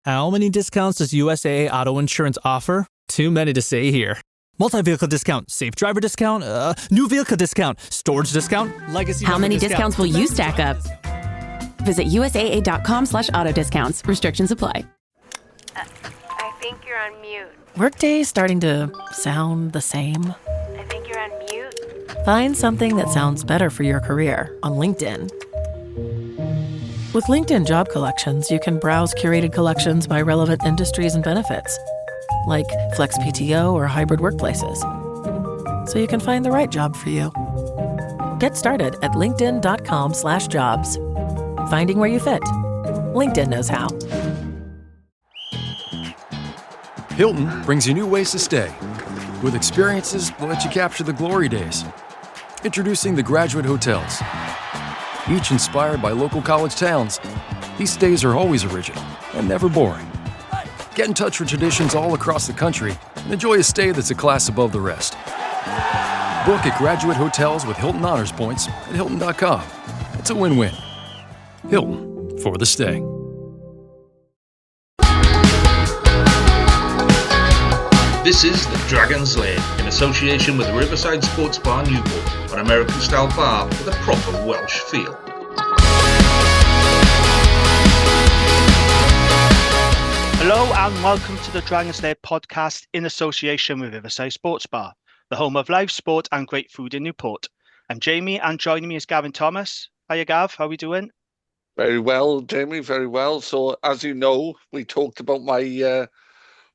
How many discounts does USAA Auto Insurance offer? Too many to say here. Multi-vehicle discount, safe driver discount, new vehicle discount, storage discount, legacy. How many discounts will you stack up? Visit USAA.com/auto discounts. Restrictions apply. I think you're on mute. Workday starting to sound the same? I think you're on mute. Find something that sounds better for your career on LinkedIn. With LinkedIn Job Collections, you can browse curated collections by relevant industries and benefits, like flex PTO or hybrid workplaces, so you can find the right job for you. Get started at linkedin.com/jobs. Finding where you fit. LinkedIn knows how. Hilton brings you new ways to stay, with experiences that let you capture the glory days. Introducing the Graduate Hotels. Each inspired by local college towns, these stays are always original and never boring. Get in touch with traditions all across the country and enjoy a stay that's a class above the rest. Book at Graduate Hotels with Hilton Honors Points at Hilton.com. It's a win-win. Hilton, for the stay. This is the Dragon's Lair, in association with the Riverside Sports Bar Newport, an American-style bar with a proper Welsh feel. Hello and welcome to the Dragon's Lair podcast in association with Riverside Sports Bar, the home of live sport and great food in Newport. I'm Jamie and joining me is Gavin Thomas. Hiya Gav, how are we doing? Very well, Jamie, very well. So as you know, we talked about my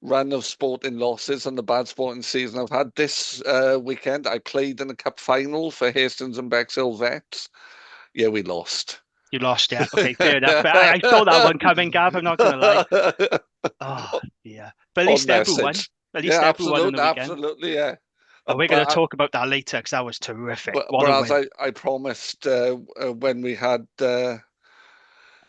run of sporting losses and the bad sporting season I've had this weekend. I played in the cup final for Hastings and Bexhill Vets. Yeah, we lost. You lost, yeah. Okay, fair enough. I saw that one coming, Gav, I'm not going to lie. Oh, yeah. But at least everyone. At least everyone on the weekend. Absolutely, yeah. Oh, we're going to talk about that later because that was terrific. Whereas I promised when we had the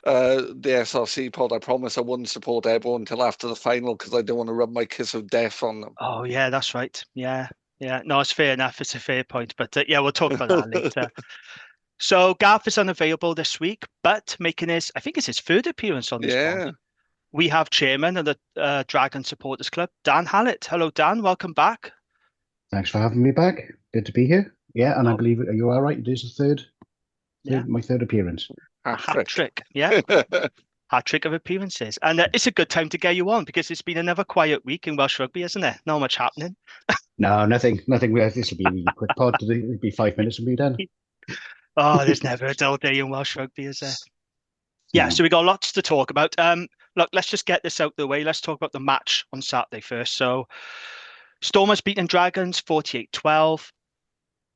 SRC pod, I promised I wouldn't support everyone until after the final because I don't want to rub my kiss of death on them. Oh, yeah, that's right. Yeah. No, it's fair enough. It's a fair point. But yeah, we'll talk about that later. So Garth is unavailable this week, but making I think it's his third appearance on this pod. We have chairman of the Dragon Supporters Club, Dan Hallett. Hello, Dan. Welcome back. Thanks for having me back. Good to be here. Yeah, and I believe you are right. It is my third appearance. Hat trick. Yeah. Hat trick of appearances. And it's a good time to get you on because it's been another quiet week in Welsh rugby, isn't it? Not much happening. No, nothing. This will be a really quick pod. It'll be 5 minutes and be done. Oh, there's never a dull day in Welsh rugby, is there? Yeah, so we got lots to talk about. Look, let's just get this out of the way. Let's talk about the match on Saturday first. So Stormers beating Dragons 48-12.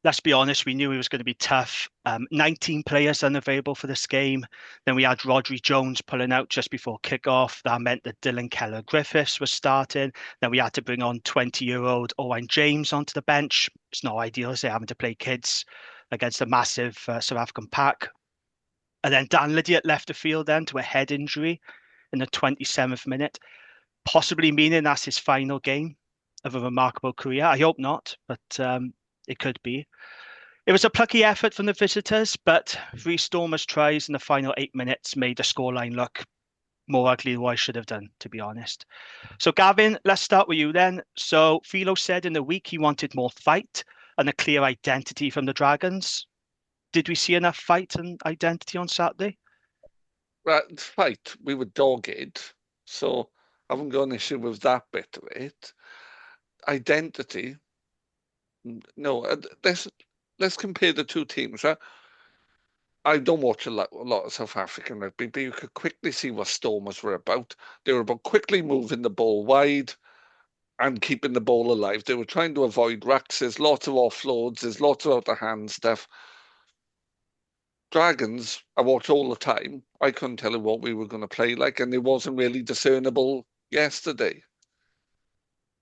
Let's be honest, we knew it was going to be tough. 19 players unavailable for this game. Then we had Rodri Jones pulling out just before kickoff. That meant that Dylan Keller-Griffiths was starting. Then we had to bring on 20-year-old Owain James onto the bench. It's not ideal, is it, having to play kids against a massive South African pack. And then Dan Lydiate left the field then to a head injury in the 27th minute, possibly meaning that's his final game of a remarkable career. I hope not, but it could be. It was a plucky effort from the visitors, but 3 Stormers tries in the final 8 minutes made the scoreline look more ugly than what I should have done, to be honest. So Gavin, let's start with you then. So Philo said in the week he wanted more fight and a clear identity from the Dragons. Did we see enough fight and identity on Saturday? Right, fight. We were dogged, so I haven't got an issue with that bit of it. Identity. No, let's compare the two teams. Right? I don't watch a lot of South African rugby, but you could quickly see what Stormers were about. They were about quickly moving the ball wide and keeping the ball alive. They were trying to avoid rucks. There's lots of offloads. There's lots of out-of-hand stuff. Dragons, I watch all the time. I couldn't tell you what we were going to play like, and it wasn't really discernible yesterday.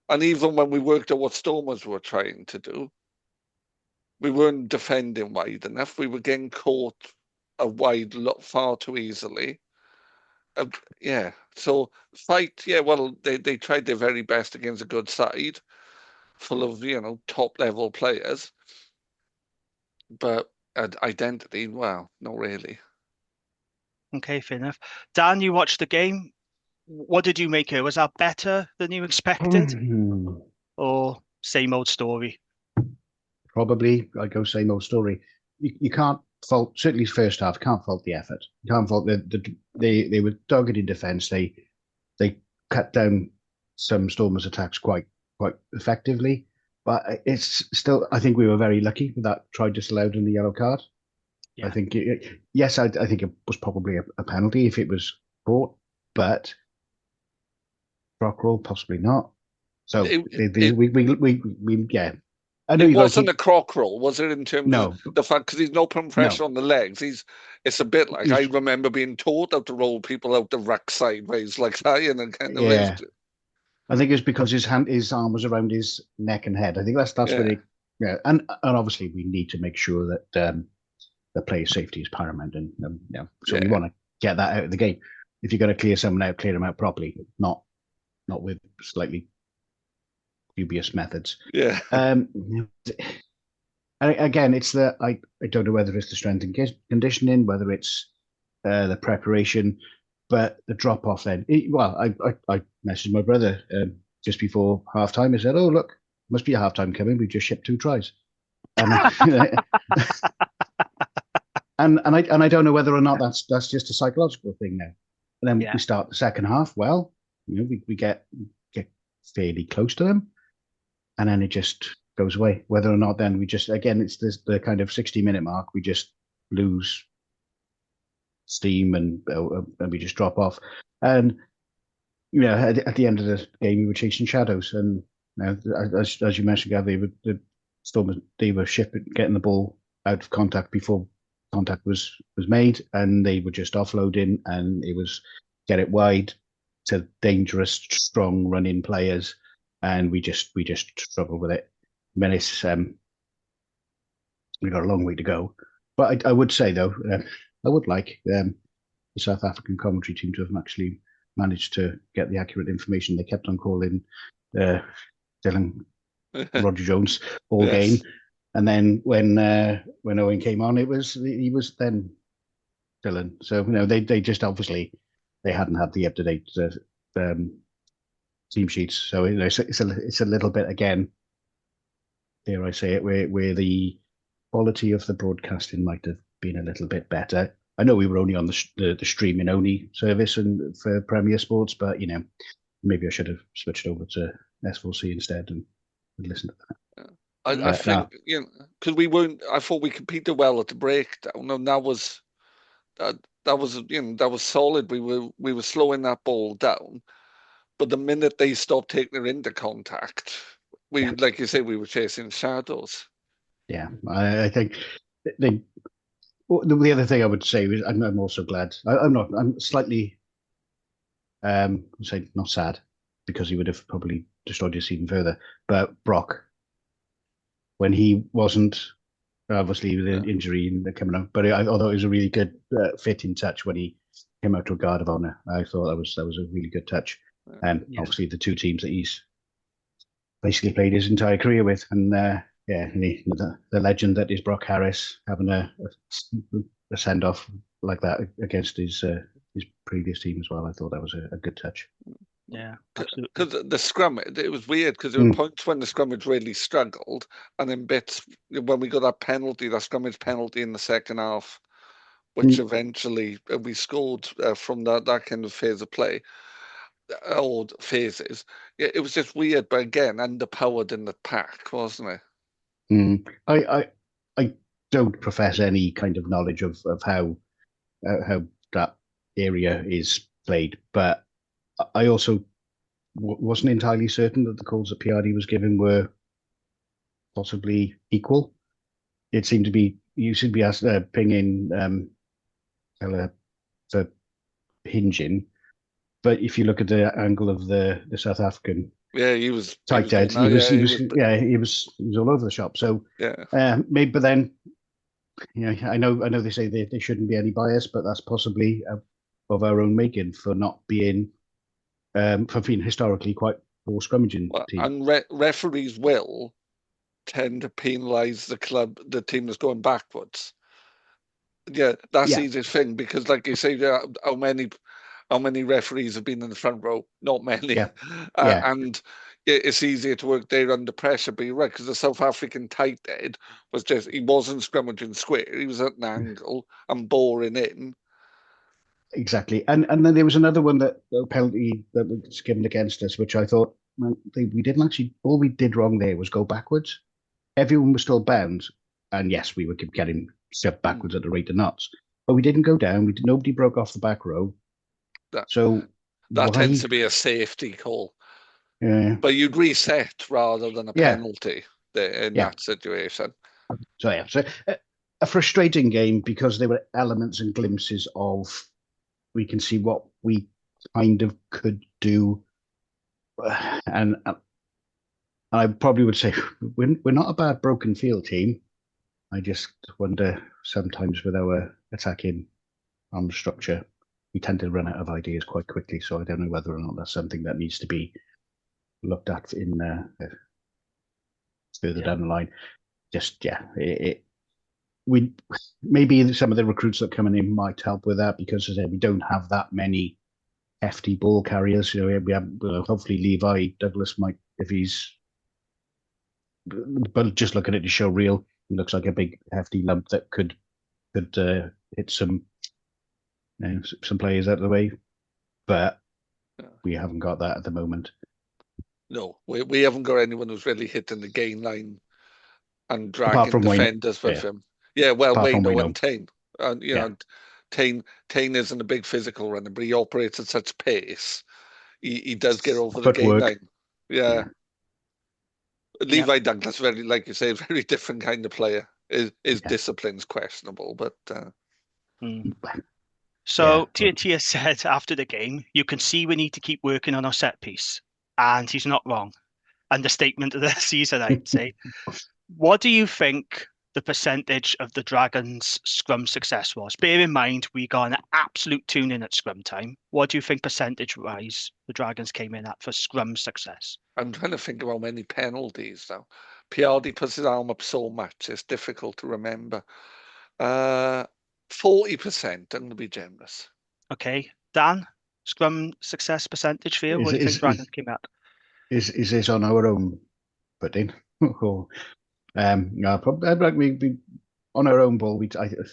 And even when we worked out what Stormers were trying to do, we weren't defending wide enough. We were getting caught wide far too easily. So fight, well, they tried their very best against a good side, full of, top-level players. But identity, well, not really. Okay, fair enough. Dan, you watched the game. What did you make it? Was that better than you expected, or same old story? Probably, I'd go same old story. You can't fault, certainly first half, can't fault the effort. You can't fault they were dogged in defence. They cut down some Stormers' attacks quite effectively. But it's still, I think we were very lucky with that try disallowed in the yellow card. Yeah. I think, yes, I think it was probably a penalty if it was caught, but Brock roll, possibly not. So yeah. I know it wasn't a croc roll, was it? In terms no, of the fact, because he's not putting pressure on the legs. It's a bit like I remember being taught how to roll people out the rack sideways like that, and kind of yeah. I think it's because his arm was around his neck and head. I think that's where it. Yeah, and obviously we need to make sure that the player's safety is paramount, and so we want to get that out of the game. If you're going to clear someone out, clear them out properly, not with slightly dubious methods. Yeah. Again, it's I don't know whether it's the strength and conditioning, whether it's the preparation, but the drop off then. I messaged my brother just before half time. I said, "Oh look, must be a half time coming. We just shipped 2 tries." And and I don't know whether or not that's just a psychological thing now. And then we start the second half. Well, we get fairly close to them, and then it just goes away. Whether or not then we just, again, it's the kind of 60-minute mark, we just lose steam and we just drop off. And at the end of the game, we were chasing shadows, and as you mentioned, Gav, the Stormers, they were getting the ball out of contact before contact was made, and they were just offloading, and it was get it wide to dangerous, strong running players, and we just struggled with it. Menace, we got a long way to go, but I would say though, I would like the South African commentary team to have actually managed to get the accurate information. They kept on calling Dylan Roger Jones all game, and then when Owen came on, he was then Dylan. So they just obviously they hadn't had the up-to-date team sheets. So it's a little bit, again, dare I say it, where the quality of the broadcasting might have been a little bit better. I know we were only on the streaming only service and for Premier Sports, but maybe I should have switched over to S4C instead and listen to that. I think because we weren't. I thought we competed well at the breakdown, and that was solid. We were slowing that ball down, but the minute they stopped taking it into contact, like you say, we were chasing shadows. Yeah, I think the other thing I would say is I'm also glad. I'm slightly say not sad, because he would have probably destroyed us even further. But Brock, when he wasn't obviously with an injury and coming out, but although it was a really good fitting touch when he came out to a guard of honor, I thought that was a really good touch. And obviously the 2 teams that he's basically played his entire career with, and the legend that is Brock Harris having a send off like that against his previous team as well. I thought that was a good touch. Yeah, absolutely. Because the scrummage, it was weird because there were points when the scrummage really struggled, and then bits when we got that scrummage penalty in the second half, which eventually we scored from that kind of phase of play, old phases. Yeah, it was just weird, but again, underpowered in the pack, wasn't it? I don't profess any kind of knowledge of how that area is played, but I also wasn't entirely certain that the calls that PRD was given were possibly equal. It seemed to be asked pinging for hinging, but if you look at the angle of the South African, he was tight head. He was all over the shop. So maybe, but then I know they say there shouldn't be any bias, but that's possibly of our own making for not being. For being historically quite poor scrummaging team. And referees will tend to penalise the team that's going backwards. Yeah, that's the easiest thing, because like you say, how many how many referees have been in the front row? Not many. Yeah. Yeah. And it's easier to work there under pressure, but you're right, because the South African tight head was just, he wasn't scrummaging square, he was at an angle and boring in. Exactly. And then there was another one that a penalty that was given against us, which I thought, well, we didn't actually, all we did wrong there was go backwards. Everyone was still bound. And yes, we were getting stepped backwards at the rate of knots. But we didn't go down. Nobody broke off the back row. That tends to be a safety call. Yeah. But you'd reset rather than a penalty in that situation. So a frustrating game because there were elements and glimpses of we can see what we kind of could do, and I probably would say we're not a bad broken field team. I just wonder sometimes with our attacking structure, we tend to run out of ideas quite quickly. So I don't know whether or not that's something that needs to be looked at in further down the line. Just we maybe some of the recruits that are coming in might help with that because as I said, we don't have that many hefty ball carriers. You know, we have hopefully Levi Douglas might if he's, but just looking at the show reel, he looks like a big hefty lump that could hit some players out of the way, but we haven't got that at the moment. No, we haven't got anyone who's really hitting the gain line and dragging defenders with him. Yeah, well, Wayno and Tain. And you know, Tain isn't a big physical runner, but he operates at such pace. He does get over the gain line. Yeah. Levi Douglas, very, like you say, very different kind of player. His discipline's questionable, but So TNT has said after the game, you can see we need to keep working on our set piece. And he's not wrong. Understatement of the season, I'd say. What do you think the percentage of the Dragons' scrum success was? Bear in mind, we got an absolute tune-in at scrum time. What do you think percentage-wise the Dragons came in at for scrum success? I'm trying to think of how many penalties, though. Piardi puts his arm up so much, it's difficult to remember. 40%, I'm going to be generous. Okay. Dan, scrum success percentage for you? What do you think Dragons came at? Is this on our own footing? No, probably we on our own ball.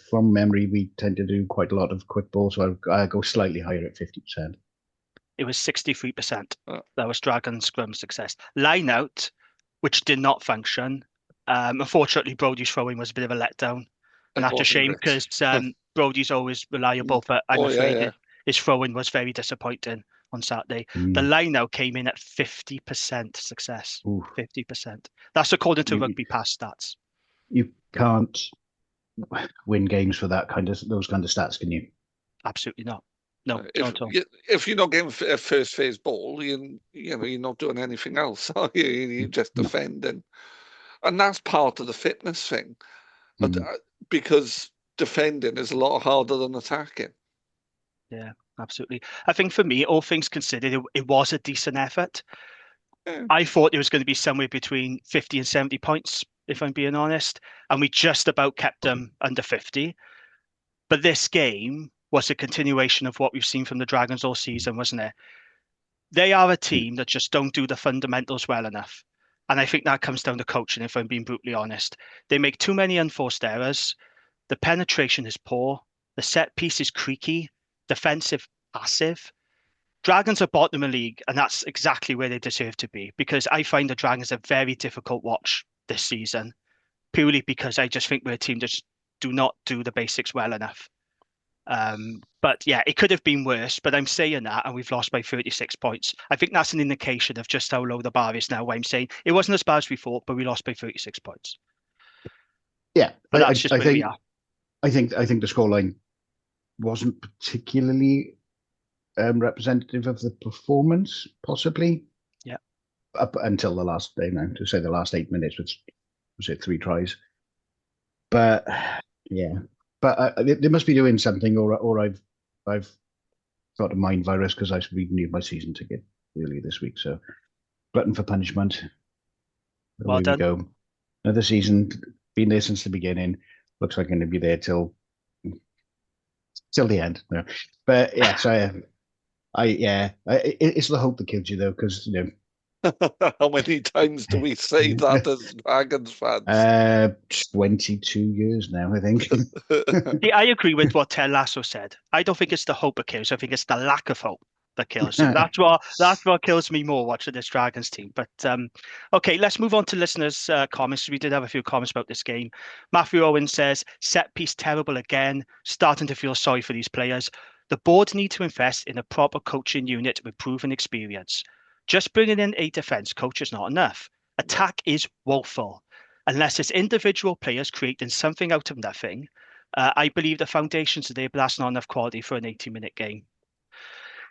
From memory, we tend to do quite a lot of quick balls, so I go slightly higher at 50%. It was 63%. That was Dragons scrum success. Line out, which did not function. Unfortunately, Brody's throwing was a bit of a letdown, and that's a shame because Brody's always reliable, but I'm afraid his throwing was very disappointing on Saturday. The line now came in at 50% success. 50%. That's according to Rugby Pass stats. You can't win games for those kind of stats, can you? Absolutely not. No, if, not at all. If you're not getting a first phase ball, you're not doing anything else. You're just defending, and that's part of the fitness thing. But because defending is a lot harder than attacking. Yeah. Absolutely. I think for me, all things considered, it was a decent effort. I thought it was going to be somewhere between 50 and 70 points, if I'm being honest. And we just about kept them under 50. But this game was a continuation of what we've seen from the Dragons all season, wasn't it? They are a team that just don't do the fundamentals well enough. And I think that comes down to coaching, if I'm being brutally honest. They make too many unforced errors. The penetration is poor. The set piece is creaky. Defensive, passive. Dragons are bottom of the league, and that's exactly where they deserve to be, because I find the Dragons a very difficult watch this season, purely because I just think we're a team that just do not do the basics well enough. But yeah, it could have been worse, but I'm saying that, and we've lost by 36 points. I think that's an indication of just how low the bar is now, where I'm saying it wasn't as bad as we thought, but we lost by 36 points. Yeah, but that's just where we are. I think the scoreline wasn't particularly representative of the performance, possibly. Yeah. Up until the last day now, to say the last 8 minutes, which was it 3 tries. But yeah, but they must be doing something, or I've got a mind virus because I renewed my season ticket earlier this week. So glutton for punishment. Well done. We go. Another season, been there since the beginning. Looks like I'm going to be there till the end. No. But yeah, so It's the hope that kills you though, because How many times do we say that as Dragons fans? 22 years now, I think. Yeah, I agree with what Ted Lasso said. I don't think it's the hope that kills. I think it's the lack of hope that kills you. That's what kills me more watching this Dragons team. But okay, let's move on to listeners' comments. We did have a few comments about this game. Matthew Owen says, set piece terrible again. Starting to feel sorry for these players. The board need to invest in a proper coaching unit with proven experience. Just bringing in a defense coach is not enough. Attack is woeful. Unless it's individual players creating something out of nothing, I believe the foundations are there, but that's not enough quality for an 80-minute game.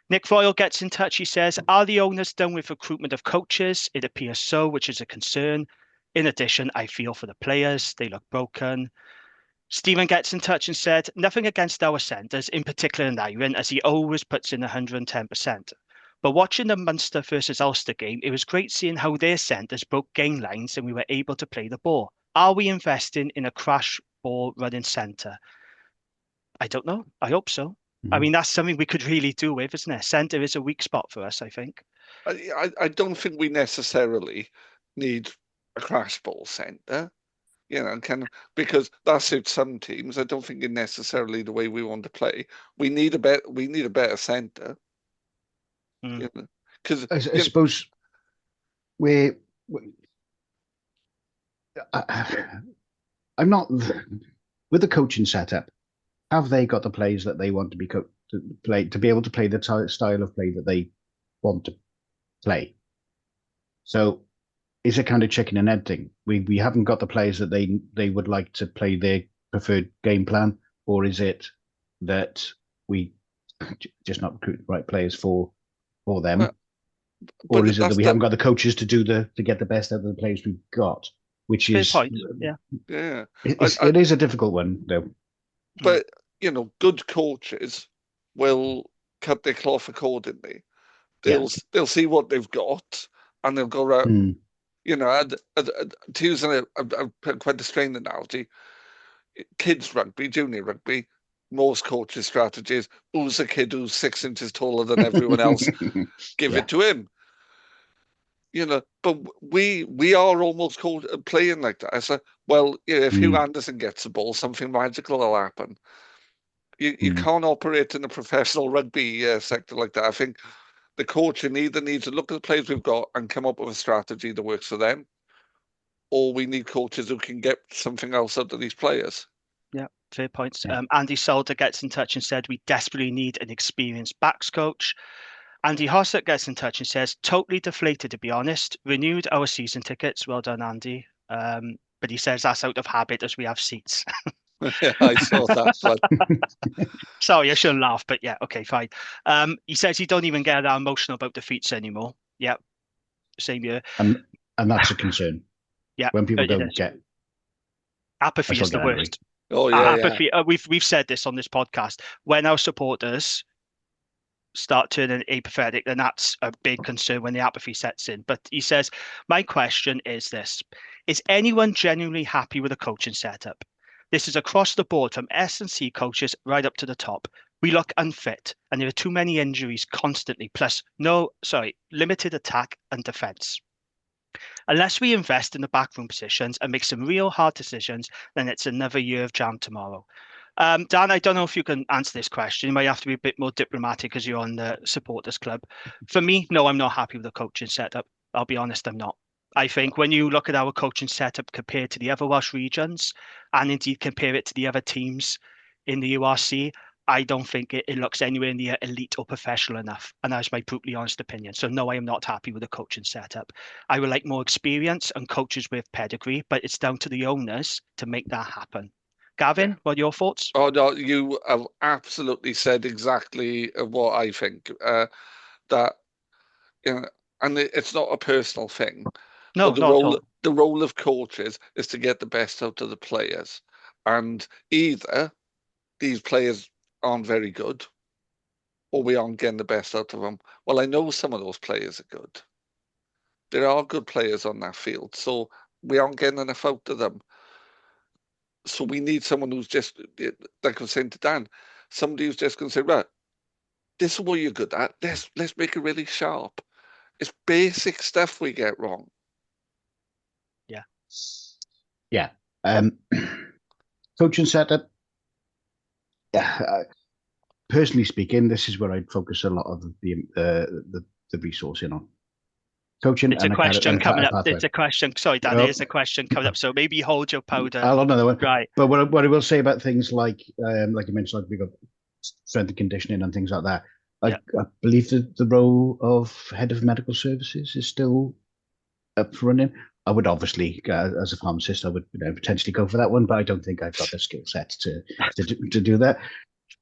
Nick Royal gets in touch. He says, are the owners done with recruitment of coaches? It appears so, which is a concern. In addition, I feel for the players. They look broken. Stephen gets in touch and said, nothing against our centres, in particular Nyren, as he always puts in 110%. But watching the Munster versus Ulster game, it was great seeing how their centres broke game lines and we were able to play the ball. Are we investing in a crash ball running centre? I don't know. I hope so. I mean, that's something we could really do with, isn't it? Centre is a weak spot for us, I think. I don't think we necessarily need a crash ball centre, because that suits some teams. I don't think it's necessarily the way we want to play. We need a better centre. Because I suppose I'm not with the coaching setup. Have they got the players that they want to be to play to be able to play the style of play that they want to play? So is it kind of chicken and egg thing? We haven't got the players that they would like to play their preferred game plan, or is it that we just not recruit the right players for them? Or is it that we haven't got the coaches to get the best out of the players we've got? Which is point. Yeah. It is a difficult one though. But good coaches will cut their cloth accordingly. They'll see what they've got and they'll go around. To use a quite a strange analogy, kids rugby, junior rugby, most coaches' strategies, who's a kid who's 6 inches taller than everyone else? Give it to him. But we are almost playing like that. It's like, well, if Hugh Anderson gets the ball, something magical will happen. You can't operate in a professional rugby sector like that. I think the coach either needs to look at the players we've got and come up with a strategy that works for them, or we need coaches who can get something else out of these players. Yeah, fair points. Andy Solder gets in touch and said, we desperately need an experienced backs coach. Andy Hossett gets in touch and says, totally deflated, to be honest. Renewed our season tickets. Well done, Andy. But he says that's out of habit as we have seats. Yeah, I saw that. But... Sorry, I shouldn't laugh, but yeah, okay, fine. He says he don't even get that emotional about defeats anymore. Yeah, same year. And that's a concern. Yeah, when people don't get apathy is the worst. Oh yeah, apathy. Yeah. We've said this on this podcast. When our supporters start turning apathetic, then that's a big concern when the apathy sets in. But he says, my question is this: is anyone genuinely happy with the coaching setup? This is across the board from S&C coaches right up to the top. We look unfit and there are too many injuries constantly, plus limited attack and defence. Unless we invest in the backroom positions and make some real hard decisions, then it's another year of jam tomorrow. Dan, I don't know if you can answer this question. You might have to be a bit more diplomatic because you're on the supporters club. For me, no, I'm not happy with the coaching setup. I'll be honest, I'm not. I think when you look at our coaching setup compared to the other Welsh regions, and indeed compare it to the other teams in the URC, I don't think it looks anywhere near elite or professional enough. And that's my brutally honest opinion. So no, I am not happy with the coaching setup. I would like more experience and coaches with pedigree, but it's down to the owners to make that happen. Gavin, what are your thoughts? Oh no, you have absolutely said exactly what I think. That and it's not a personal thing. No, the role of coaches is to get the best out of the players, and either these players aren't very good, or we aren't getting the best out of them. Well, I know some of those players are good. There are good players on that field, so we aren't getting enough out of them. So we need someone who's just, like I was saying to Dan, somebody who's just going to say, right, this is what you're good at. Let's make it really sharp. It's basic stuff we get wrong. Yeah. Coaching setup. Personally speaking, this is where I'd focus a lot of the resourcing on. Coaching. It's a question coming up. It's a question. Sorry, Dan, it is a question coming up. So maybe hold your powder. I'll hold another one. Right. But what I will say about things like you mentioned, like we got strength and conditioning and things like that. I believe that the role of head of medical services is still up for running. I would obviously, as a pharmacist, I would potentially go for that one, but I don't think I've got the skill set to do that.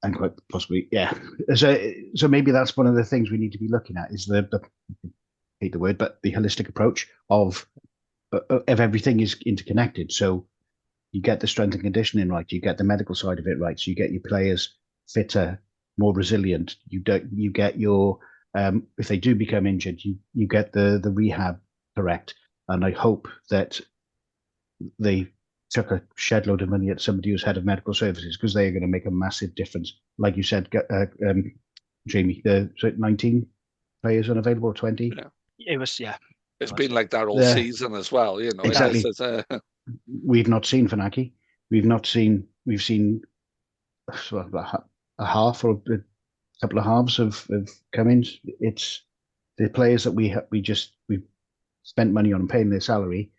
And quite possibly, yeah. So maybe that's one of the things we need to be looking at is the hate the word, but the holistic approach of everything is interconnected. So you get the strength and conditioning right, you get the medical side of it right, so you get your players fitter, more resilient. You get your if they do become injured, you get the rehab correct. And I hope that they took a shed load of money at somebody who's head of medical services, because they are going to make a massive difference. Like you said, Jamie, the 19 players unavailable, 20. Yeah. It was, It's been like that all season as well, Exactly. We've not seen Funaki. We've seen a half or a couple of halves of Cummins. It's the players that we've spent money on paying their salary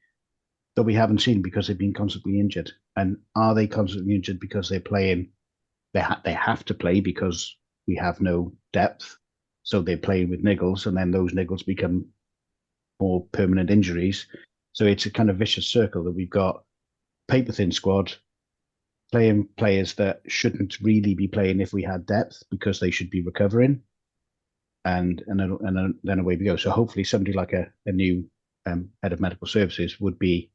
that we haven't seen because they've been constantly injured. And are they constantly injured because they're playing? They have to play because we have no depth. So they're playing with niggles, and then those niggles become more permanent injuries. So it's a kind of vicious circle that we've got paper thin squad playing players that shouldn't really be playing if we had depth, because they should be recovering. And then away we go. So hopefully somebody like a new head of medical services would be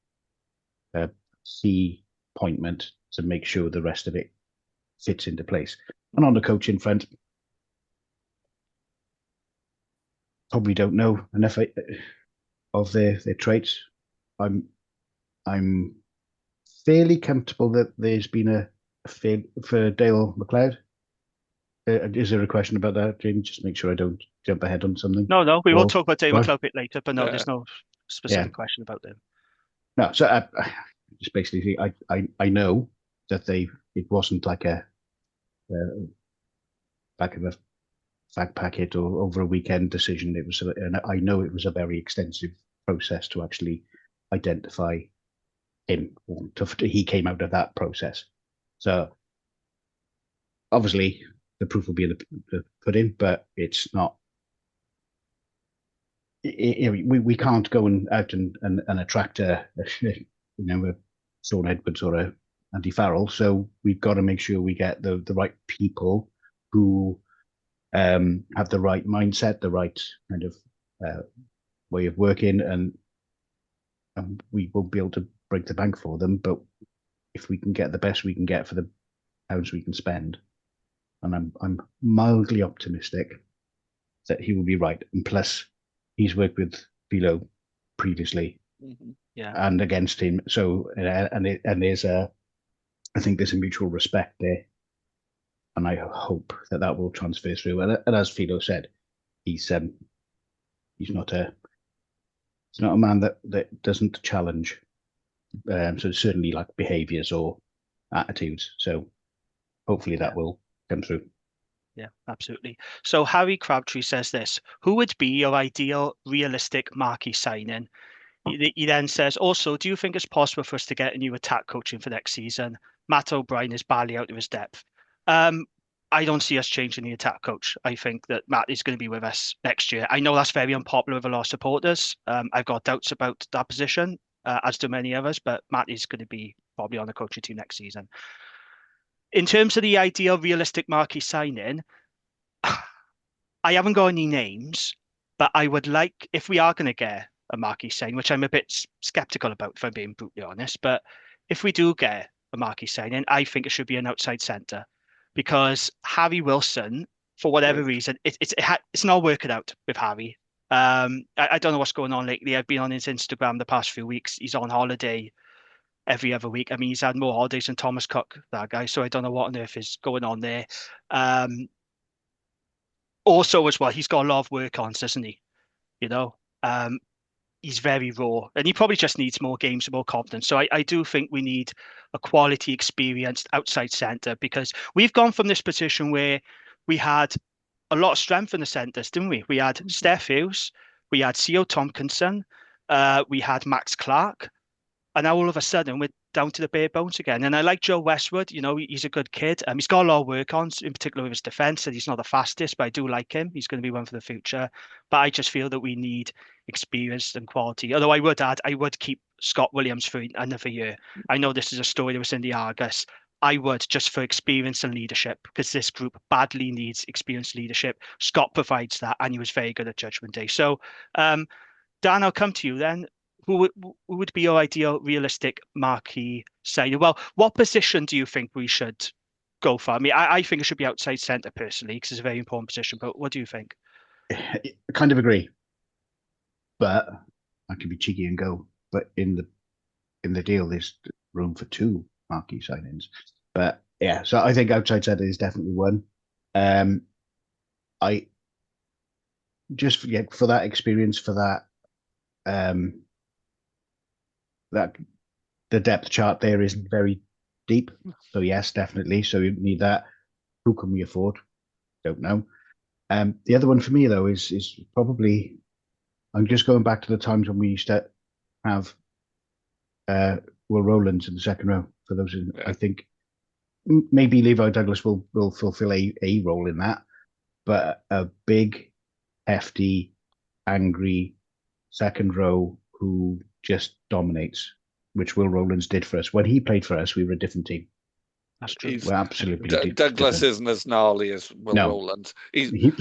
a key appointment to make sure the rest of it fits into place. And on the coaching front, probably don't know enough of their traits. I'm fairly comfortable that there's been a for Dale McLeod. Is there a question about that, Jamie? Just make sure I don't jump ahead on something. No, we will talk about Dale McLeod a bit later, but no, there's no specific question about them. No, so I just basically I know that it wasn't like a back of a fag packet or over a weekend decision. It was, and I know it was a very extensive process to actually identify him. He came out of that process. So obviously the proof will be in the pudding, but it's not. We can't go out and attract a Sean Edwards or a Andy Farrell. So we've got to make sure we get the right people who have the right mindset, the right kind of way of working, and we won't be able to break the bank for them. But if we can get the best we can get for the pounds we can spend, and I'm mildly optimistic that he will be right. And plus, he's worked with Philo previously, and against him. So and there's I think there's a mutual respect there, and I hope that will transfer through. And as Philo said, he's not a man that doesn't challenge. So certainly like behaviours or attitudes. So hopefully that will come through. Yeah, absolutely. So Harry Crabtree says this: who would be your ideal, realistic marquee signing? He then says, also, do you think it's possible for us to get a new attack coaching for next season? Matt O'Brien is badly out of his depth. I don't see us changing the attack coach. I think that Matt is going to be with us next year. I know that's very unpopular with a lot of supporters. I've got doubts about that position, as do many others, but Matt is going to be probably on the coaching team next season. In terms of the ideal realistic marquee signing, I haven't got any names, but I would like, if we are going to get a marquee signing, which I'm a bit skeptical about, if I'm being brutally honest, but if we do get a marquee signing, I think it should be an outside centre, because Harry Wilson, for whatever reason, it's not working out with Harry. I don't know what's going on lately. I've been on his Instagram the past few weeks. He's on holiday every other week. I mean, he's had more holidays than Thomas Cook, that guy. So I don't know what on earth is going on there. also as well, he's got a lot of work on, doesn't he? You know, he's very raw, and he probably just needs more games, more confidence. So I do think we need a quality, experienced outside centre, because we've gone from this position where we had a lot of strength in the centres, didn't we? We had Steph Hughes, we had Co Tompkinson, we had Max Clark, and now all of a sudden we're down to the bare bones again. And I like Joe Westwood. You know, he's a good kid. He's got a lot of work on, in particular with his defence, and he's not the fastest, but I do like him. He's going to be one for the future. But I just feel that we need experience and quality. Although I would add, I would keep Scott Williams for another year. I know this is a story that was in the Argus. I would, just for experience and leadership, because this group badly needs experienced leadership. Scott provides that, and he was very good at Judgment Day. So, Dan, I'll come to you then. Who would be your ideal, realistic marquee signing? Well, what position do you think we should go for? I mean, I think it should be outside centre personally, because it's a very important position. But what do you think? I kind of agree, but I can be cheeky and go. But in the deal, there's room for 2 marquee signings. But yeah, so I think outside centre is definitely one. I just for that experience, for that. That the depth chart there isn't very deep. So yes, definitely. So you need that. Who can we afford? Don't know. The other one for me though is probably, I'm just going back to the times when we used to have Will Rowlands in the second row. For those, I think maybe Levi Douglas will fulfill a role in that, but a big, hefty, angry second row who just dominates, which Will Rowlands did for us. When he played for us, we were a different team. That's true. We're absolutely Douglas different. isn't as gnarly as Will Rowlands. He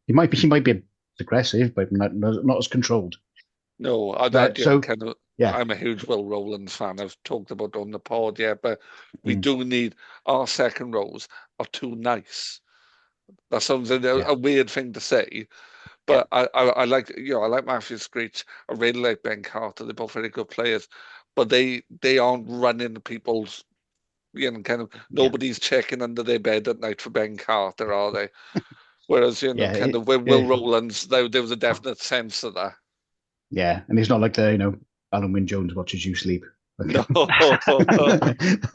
might be aggressive, but not as controlled. No, I'm a huge Will Rowlands fan. I've talked about on the pod, but we do need, our second rows are too nice. That sounds a weird thing to say. But I like, I like Matthew Screech. I really like Ben Carter. They're both very good players, but they aren't running people's, nobody's checking under their bed at night for Ben Carter, are they? Whereas with Will Rowlands, there was a definite sense of that. Yeah, and it's not like Alan Wynne Jones watches you sleep. No.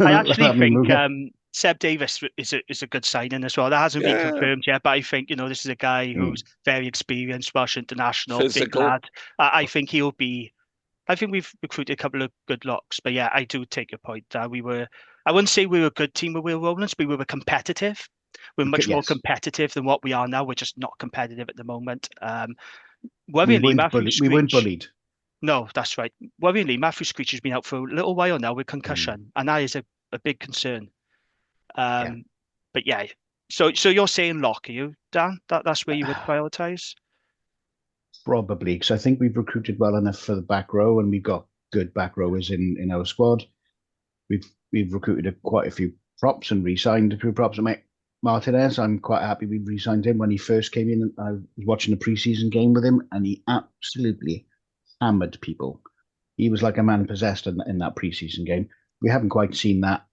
I actually think Seb Davis is a good signing as well. That hasn't been confirmed yet, but I think this is a guy who's very experienced, Welsh international, big lad. I think he'll be. I think we've recruited a couple of good locks, but I do take your point. I wouldn't say we were a good team with Will Rowlands, but we were competitive. We're much more competitive than what we are now. We're just not competitive at the moment. We weren't bullied. No, that's right. Worryingly, Matthew Screech has been out for a little while now with concussion, and that is a big concern. But so you're saying lock, are you, Dan? That's where you would prioritise? Probably, because I think we've recruited well enough for the back row, and we've got good back rowers in our squad. We've recruited quite a few props and re-signed a few props. Martinez, I'm quite happy we re-signed him when he first came in. I was watching a pre-season game with him, and he absolutely hammered people. He was like a man possessed in that pre-season game. We haven't quite seen that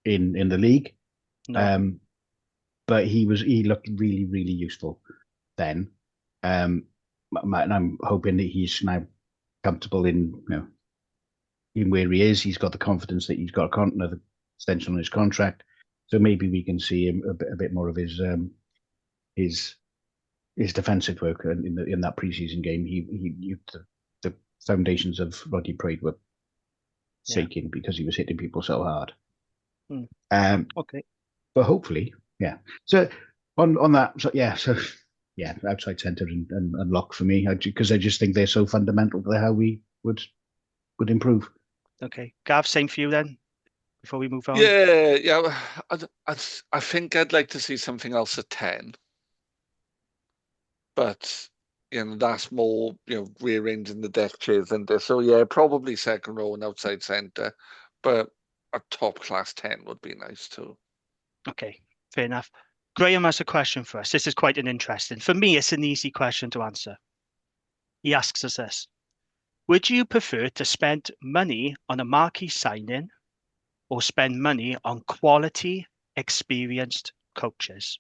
in the league. No. But he looked really, really useful then. And I'm hoping that he's now comfortable in where he is. He's got the confidence that he's got another extension on his contract. So maybe we can see him a bit more of his defensive work in that preseason game. The foundations of Rodney Parade were shaking because he was hitting people so hard. Okay, but hopefully, So on that, outside centre and lock for me, because I just think they're so fundamental to how we would improve. Okay, Gav, same for you then. Before we move on, I think I'd like to see something else at 10. But that's more rearranging the deck chairs and this. So probably second row and outside centre, but a top class 10 would be nice too. Okay, fair enough. Graham has a question for us. This is quite an interesting. For me, it's an easy question to answer. He asks us this: would you prefer to spend money on a marquee signing, or spend money on quality, experienced coaches?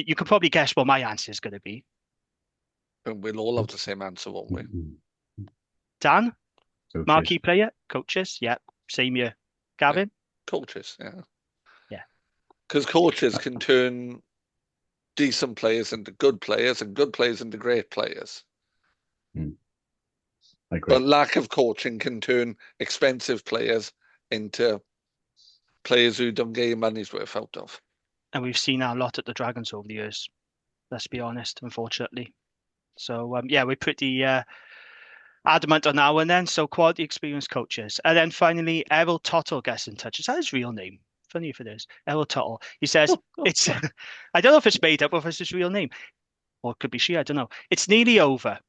You could probably guess what my answer is going to be. And we'll all have the same answer, won't we? Dan? Coaches. Marquee player? Coaches? Yeah. Same year. Gavin? Coaches, yeah. Yeah. Because coaches can turn decent players into good players and good players into great players. I agree. But lack of coaching can turn expensive players into players who don't get your money's worth out of. And we've seen that a lot at the Dragons over the years. Let's be honest, unfortunately. So, yeah, we're pretty adamant on that one then. So, quality experienced coaches. And then finally, Errol Tottle gets in touch. Is that his real name? Funny if it is. Errol Tottle. He says, it's, I don't know if it's made up or if it's his real name. Or it could be she, I don't know. It's nearly over.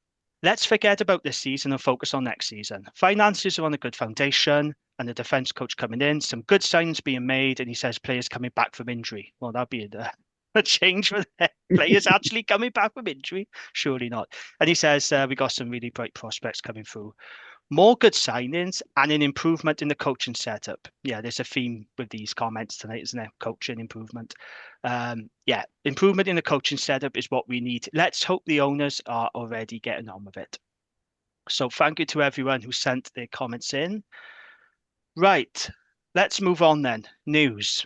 Let's forget about this season and focus on next season. Finances are on a good foundation and the defence coach coming in, some good signings being made, and he says players coming back from injury. Well, that'd be a change for the players actually coming back from injury. Surely not. And he says we got some really bright prospects coming through. More good signings and an improvement in the coaching setup. Yeah, there's a theme with these comments tonight, isn't there? Coaching improvement. Yeah, improvement in the coaching setup is what we need. Let's hope the owners are already getting on with it. So thank you to everyone who sent their comments in. Right, let's move on then. News.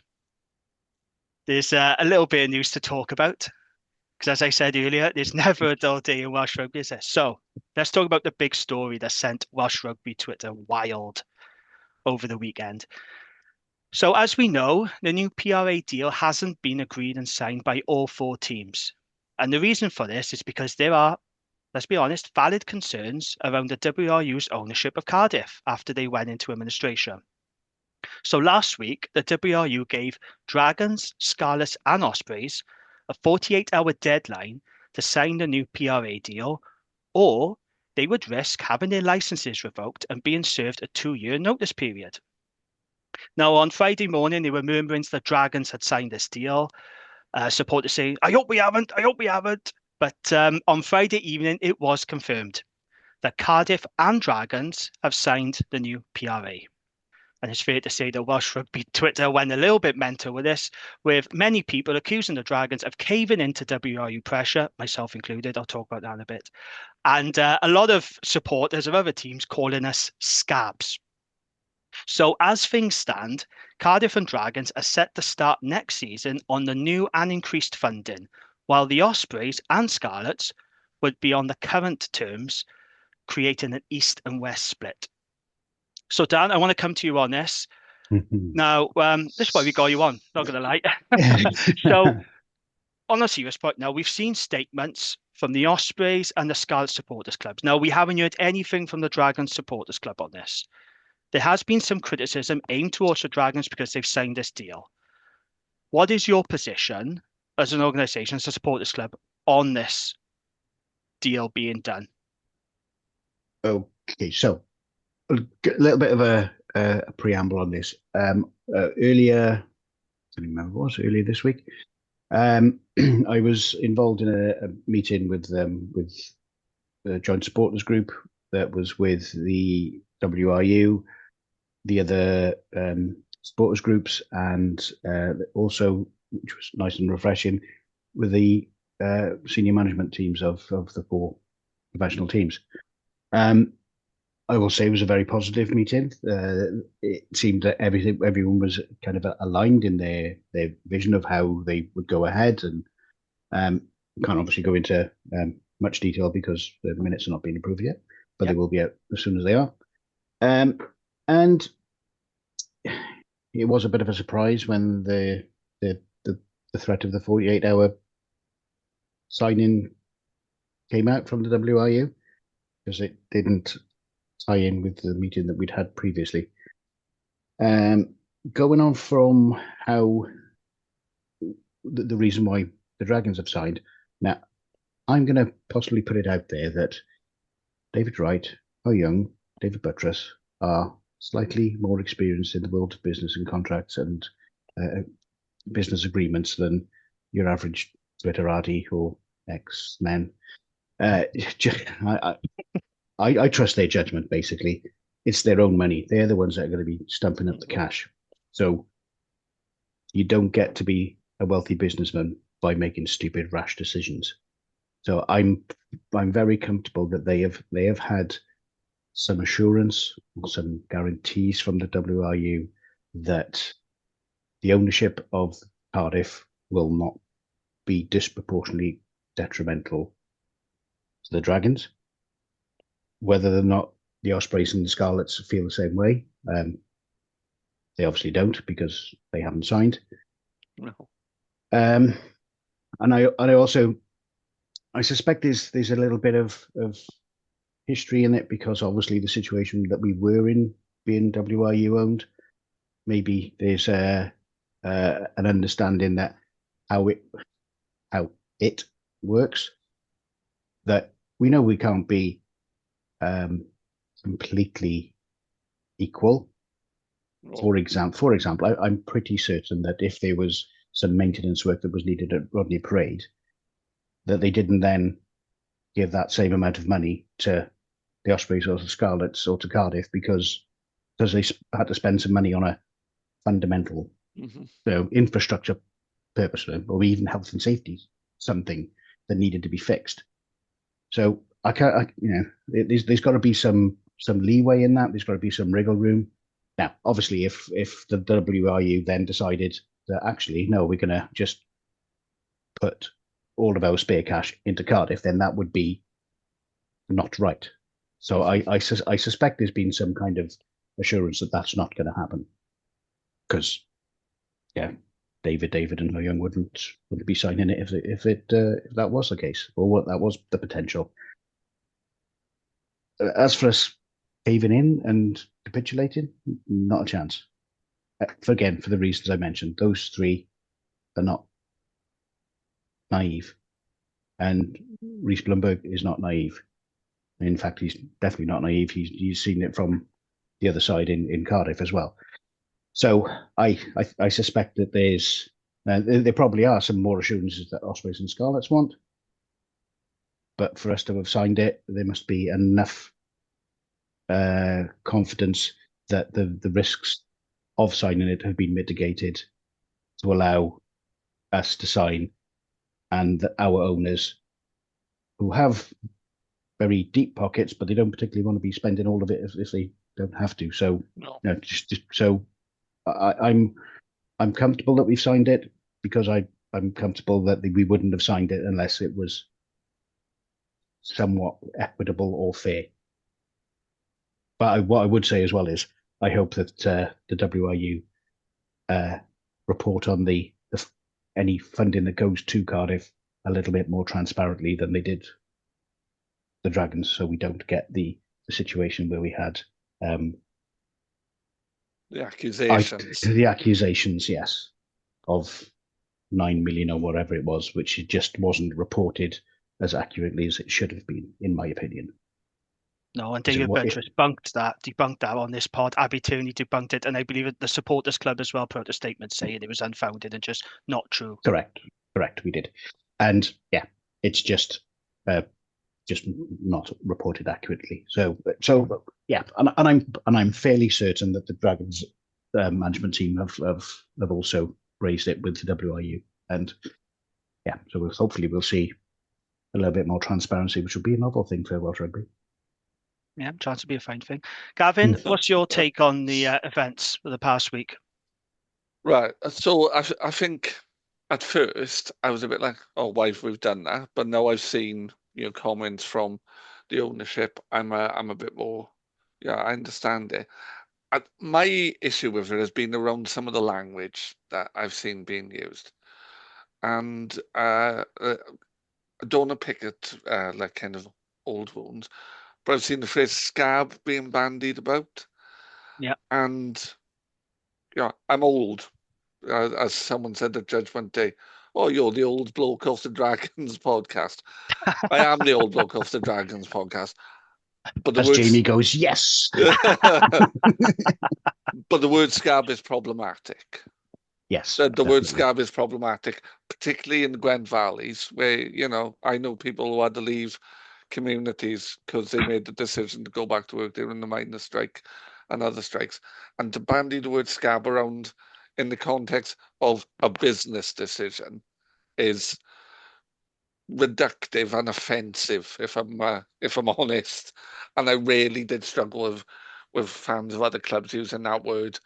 There's a little bit of news to talk about. Because as I said earlier, there's never a dull day in Welsh rugby, is there? So let's talk about the big story that sent Welsh rugby Twitter wild over the weekend. So as we know, the new PRA deal hasn't been agreed and signed by all 4 teams. And the reason for this is because there are, let's be honest, valid concerns around the WRU's ownership of Cardiff after they went into administration. So last week, the WRU gave Dragons, Scarlets and Ospreys a 48-hour deadline to sign the new PRA deal, or they would risk having their licenses revoked and being served a 2-year notice period. Now, on Friday morning, there were murmurings that Dragons had signed this deal. Supporters saying, I hope we haven't. But on Friday evening, it was confirmed that Cardiff and Dragons have signed the new PRA. And it's fair to say that Welsh Rugby Twitter went a little bit mental with this, with many people accusing the Dragons of caving into WRU pressure, myself included. I'll talk about that in a bit. And a lot of supporters of other teams calling us scabs. So as things stand, Cardiff and Dragons are set to start next season on the new and increased funding, while the Ospreys and Scarlets would be on the current terms, creating an east and west split. So, Dan, I want to come to you on this. Now, this is why we got you on, not going to lie. So, on a serious point now, we've seen statements from the Ospreys and the Scarlet supporters clubs. Now, we haven't heard anything from the Dragons supporters club on this. There has been some criticism aimed towards the Dragons because they've signed this deal. What is your position as an organisation, as a supporters club, on this deal being done? Okay, so a little bit of a preamble on this. Earlier, I don't remember what it was, earlier this week, I was involved in a meeting with the joint supporters group that was with the WRU, the other supporters groups, and also, which was nice and refreshing, with the senior management teams of the 4 professional teams. I will say it was a very positive meeting. It seemed that everyone was kind of aligned in their vision of how they would go ahead, and can't obviously go into much detail because the minutes are not being approved yet, but they will be out as soon as they are. And it was a bit of a surprise when the threat of the 48-hour signing came out from the WRU, because it didn't tie in with the meeting that we'd had previously. Going on from how the reason why the Dragons have signed. Now, I'm going to possibly put it out there that David Wright, Ho Young, David Buttress are slightly more experienced in the world of business and contracts and business agreements than your average Twitterati or X-Men. I trust their judgment, basically. It's their own money. They're the ones that are going to be stumping up the cash. So you don't get to be a wealthy businessman by making stupid, rash decisions. So I'm very comfortable that they have had some assurance, some guarantees from the WRU that the ownership of Cardiff will not be disproportionately detrimental to the Dragons. Whether or not the Ospreys and the Scarlets feel the same way, they obviously don't because they haven't signed. No. And I also suspect there's a little bit of history in it because obviously the situation that we were in being WRU owned, maybe there's an understanding that how it works, that we know we can't be completely equal. For example, I'm pretty certain that if there was some maintenance work that was needed at Rodney Parade, that they didn't then give that same amount of money to the Ospreys or the Scarlets or to Cardiff because they had to spend some money on a fundamental infrastructure purpose, or even health and safety, something that needed to be fixed. So there's got to be some leeway in that. There's got to be some wriggle room. Now, obviously, if the WRU then decided that actually, no, we're going to just put all of our spare cash into Cardiff, then that would be not right. So I suspect there's been some kind of assurance that that's not going to happen. Because, yeah, David and Young wouldn't be signing it if that was the case, or what that was the potential. As for us caving in and capitulating, not a chance. For the reasons I mentioned, those three are not naive, and Rhys Blumberg is not naive. In fact, he's definitely not naive. He's seen it from the other side in Cardiff as well. So I suspect that there probably are some more assurances that Ospreys and Scarlets want, but for us to have signed it, there must be enough confidence that the risks of signing it have been mitigated to allow us to sign, and that our owners, who have very deep pockets, but they don't particularly want to be spending all of it if they don't have to. So I'm comfortable that we've signed it because I'm comfortable that we wouldn't have signed it unless it was somewhat equitable or fair. But what I would say as well is I hope that the WRU report on the any funding that goes to Cardiff a little bit more transparently than they did the Dragons, so we don't get the situation where we had the accusations. The accusations, yes, of 9 million or whatever it was, which it just wasn't reported as accurately as it should have been, in my opinion. No, and David Buttress debunked that on this pod. Abby Turney debunked it, and I believe the supporters club as well put out a statement saying it was unfounded and just not true. Correct, we did, and yeah, it's just not reported accurately. So yeah, and I'm fairly certain that the Dragons management team have also raised it with the WRU, and yeah, so hopefully we'll see a little bit more transparency, which will be a novel thing for Welsh rugby. Yeah, chance to be a fine thing. Gavin, what's your take on the events for the past week? Right, so I think at first I was a bit like, oh, why have we done that? But now I've seen comments from the ownership. I'm a bit more, I understand it. My issue with it has been around some of the language that I've seen being used, and I don't want to pick at like kind of old wounds, but I've seen the phrase scab being bandied about. Yeah, and I'm old, as someone said at Judgment Day. Oh, you're the old bloke off the Dragons podcast. I am the old bloke off the Dragons podcast. But Jamie goes, yes. But the word scab is problematic. Yes. The word scab is problematic, particularly in the Gwent Valleys, where, I know people who had to leave communities because they made the decision to go back to work during the miners' strike and other strikes. And to bandy the word scab around in the context of a business decision is reductive and offensive, if I'm honest. And I really did struggle with fans of other clubs using that word.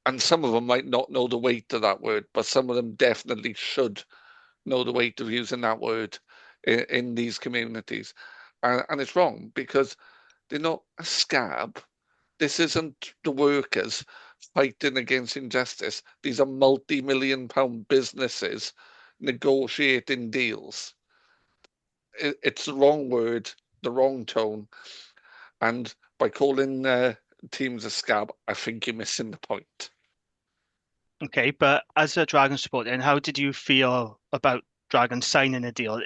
And some of them might not know the weight of that word, but some of them definitely should know the weight of using that word in these communities. And it's wrong because they're not a scab. This isn't the workers fighting against injustice. These are multi-million-pound businesses negotiating deals. It's the wrong word, the wrong tone. And by calling teams a scab, I think you're missing the point. Okay, but as a Dragons supporter, and how did you feel about Dragons signing a deal?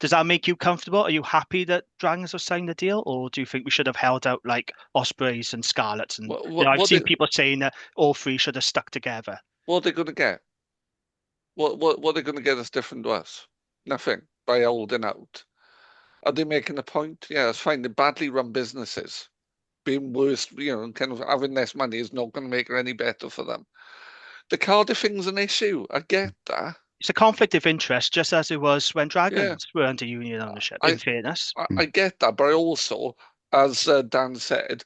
Does that make you comfortable? Are you happy that Dragons have signed a deal, or do you think we should have held out like Ospreys and Scarlets? And I've seen people saying that all three should have stuck together. What are they going to get? What are they going to get that's different to us? Nothing by holding out. Are they making a point? Yeah, it's fine. They're badly run businesses. Being worse, kind of having less money is not going to make it any better for them. The Cardiff thing's an issue. I get that. It's a conflict of interest, just as it was when Dragons were under union ownership, in fairness. I get that, but I also, as Dan said,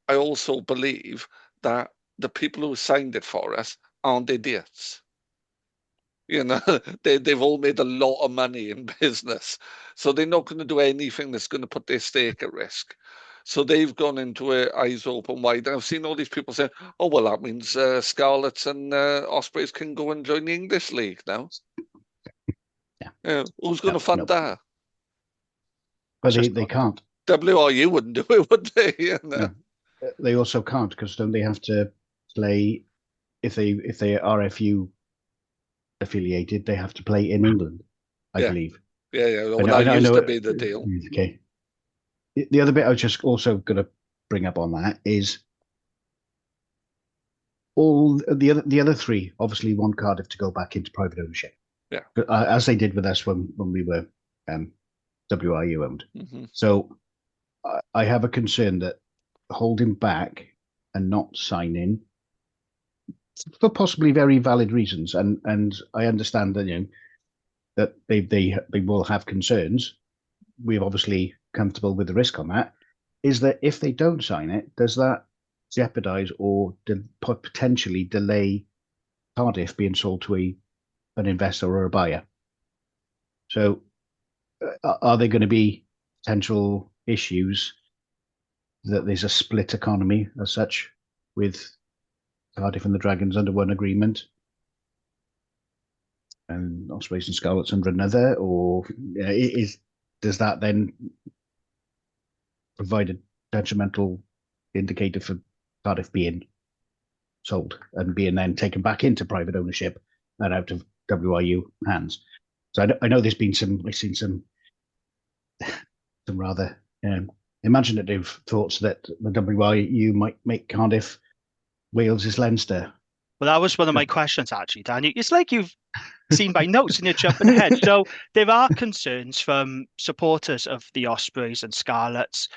I also believe that the people who signed it for us aren't idiots. They've all made a lot of money in business, so they're not going to do anything that's going to put their stake at risk. So they've gone into it eyes open wide. And I've seen all these people say, oh, well, that means Scarlets and Ospreys can go and join the English League now. Yeah. Who's going to fund that? But they can't. WRU wouldn't do it, would they? No. They also can't, because don't they have to play, if they are RFU affiliated, they have to play in England, I believe. Yeah. Well, that used to be the deal. Okay. The other bit I was just also going to bring up on that is all the other three obviously want Cardiff to go back into private ownership. Yeah. As they did with us when we were WRU owned. Mm-hmm. So I have a concern that holding back and not signing for possibly very valid reasons, and I understand that that they will have concerns. We're obviously comfortable with the risk on that. Is that if they don't sign it, does that jeopardize or potentially delay Cardiff being sold to an investor or a buyer? So are there going to be potential issues that there's a split economy as such with Cardiff and the Dragons under one agreement and Ospreys and Scarlets under another, or does that then provide a detrimental indicator for Cardiff being sold and being then taken back into private ownership and out of WRU hands? So I know there's been I've seen some rather imaginative thoughts that the WRU might make Cardiff Wales's Leinster. Well, that was one of my questions, actually, Dan. It's like you've seen my notes and you're jumping ahead. So there are concerns from supporters of the Ospreys and Scarlets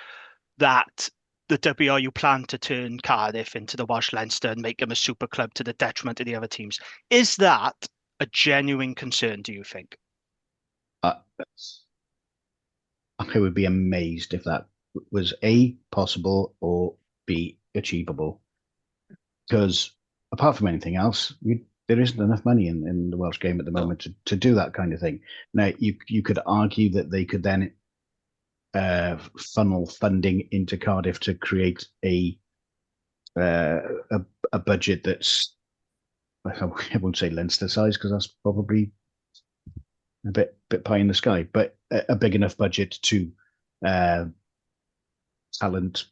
that the WRU plan to turn Cardiff into the Welsh Leinster and make them a super club to the detriment of the other teams. Is that a genuine concern, do you think? I would be amazed if that was A, possible, or B, achievable. Because apart from anything else, there isn't enough money in the Welsh game at the moment to do that kind of thing. Now, you could argue that they could then funnel funding into Cardiff to create a budget that's, I won't say Leinster size, because that's probably a bit pie in the sky, but a big enough budget to talent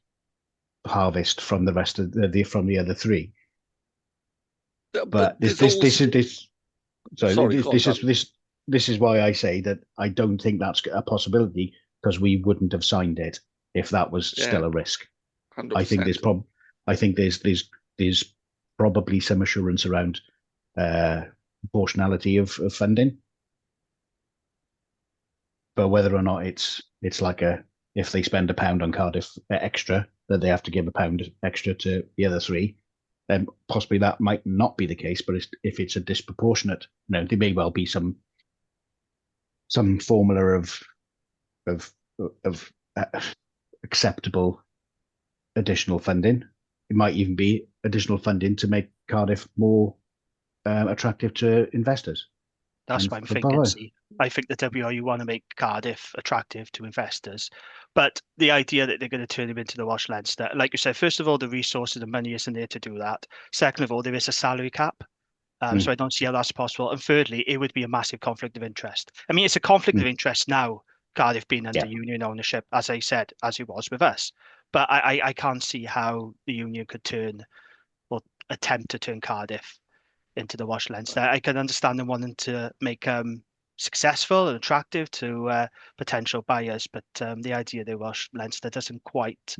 harvest from the rest of from the other three. But this is why I say that I don't think that's a possibility, because we wouldn't have signed it if that was still a risk. 100%. I think there's probably some assurance around proportionality of funding, but whether or not it's like if they spend £1 on Cardiff extra, that they have to give £1 extra to the other three, then possibly that might not be the case. But if it's a disproportionate, there may well be some some formula of acceptable additional funding. It might even be additional funding to make Cardiff more attractive to investors. That's what I'm thinking. See, I think the WRU want to make Cardiff attractive to investors, but the idea that they're going to turn them into the Welsh Leinster, like you said, first of all, the resources and money isn't there to do that. Second of all, there is a salary cap. So I don't see how that's possible. And thirdly, it would be a massive conflict of interest. I mean, it's a conflict of interest now, Cardiff being under union ownership, as I said, as it was with us. But I can't see how the union could turn or attempt to turn Cardiff into the Welsh Leinster. I can understand them wanting to make successful and attractive to potential buyers, but the idea of the Welsh Leinster doesn't quite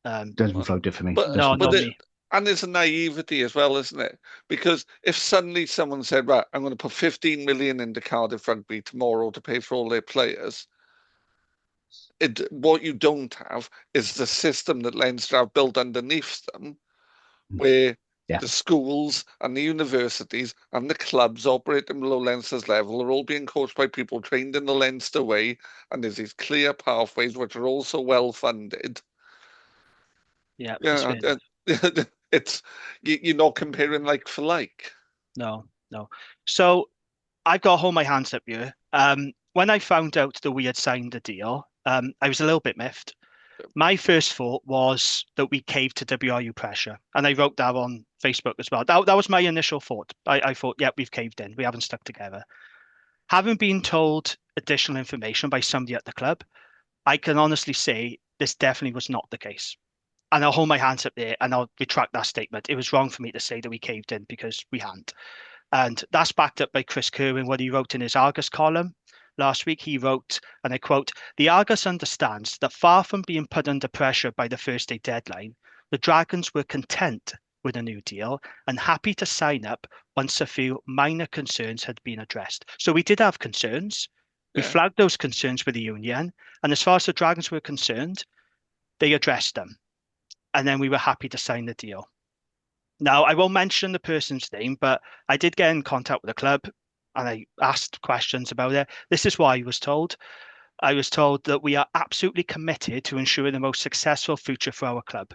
doesn't float it for me. But, no, not me. And there's a naivety as well, isn't it? Because if suddenly someone said, right, I'm going to put 15 million into Cardiff Rugby tomorrow to pay for all their players, what you don't have is the system that Leinster have built underneath them, where the schools and the universities and the clubs operating below Leinster's level are all being coached by people trained in the Leinster way, and there's these clear pathways which are also well funded. Yeah, it's you're not comparing like for like. No. So I've got to hold my hands up here. When I found out that we had signed the deal, I was a little bit miffed. My first thought was that we caved to WRU pressure, and I wrote that on Facebook as well. That was my initial thought. I thought, yeah, we've caved in. We haven't stuck together. Having been told additional information by somebody at the club, I can honestly say this definitely was not the case. And I'll hold my hands up there and I'll retract that statement. It was wrong for me to say that we caved in because we hadn't. And that's backed up by Chris Kerwin, what he wrote in his Argus column. Last week, he wrote, and I quote, "The Argus understands that far from being put under pressure by the Thursday deadline, the Dragons were content with a new deal and happy to sign up once a few minor concerns had been addressed." So we did have concerns. We flagged those concerns with the union. And as far as the Dragons were concerned, they addressed them. And then we were happy to sign the deal. Now, I won't mention the person's name, but I did get in contact with the club and I asked questions about it. This is what I was told. I was told that we are absolutely committed to ensuring the most successful future for our club.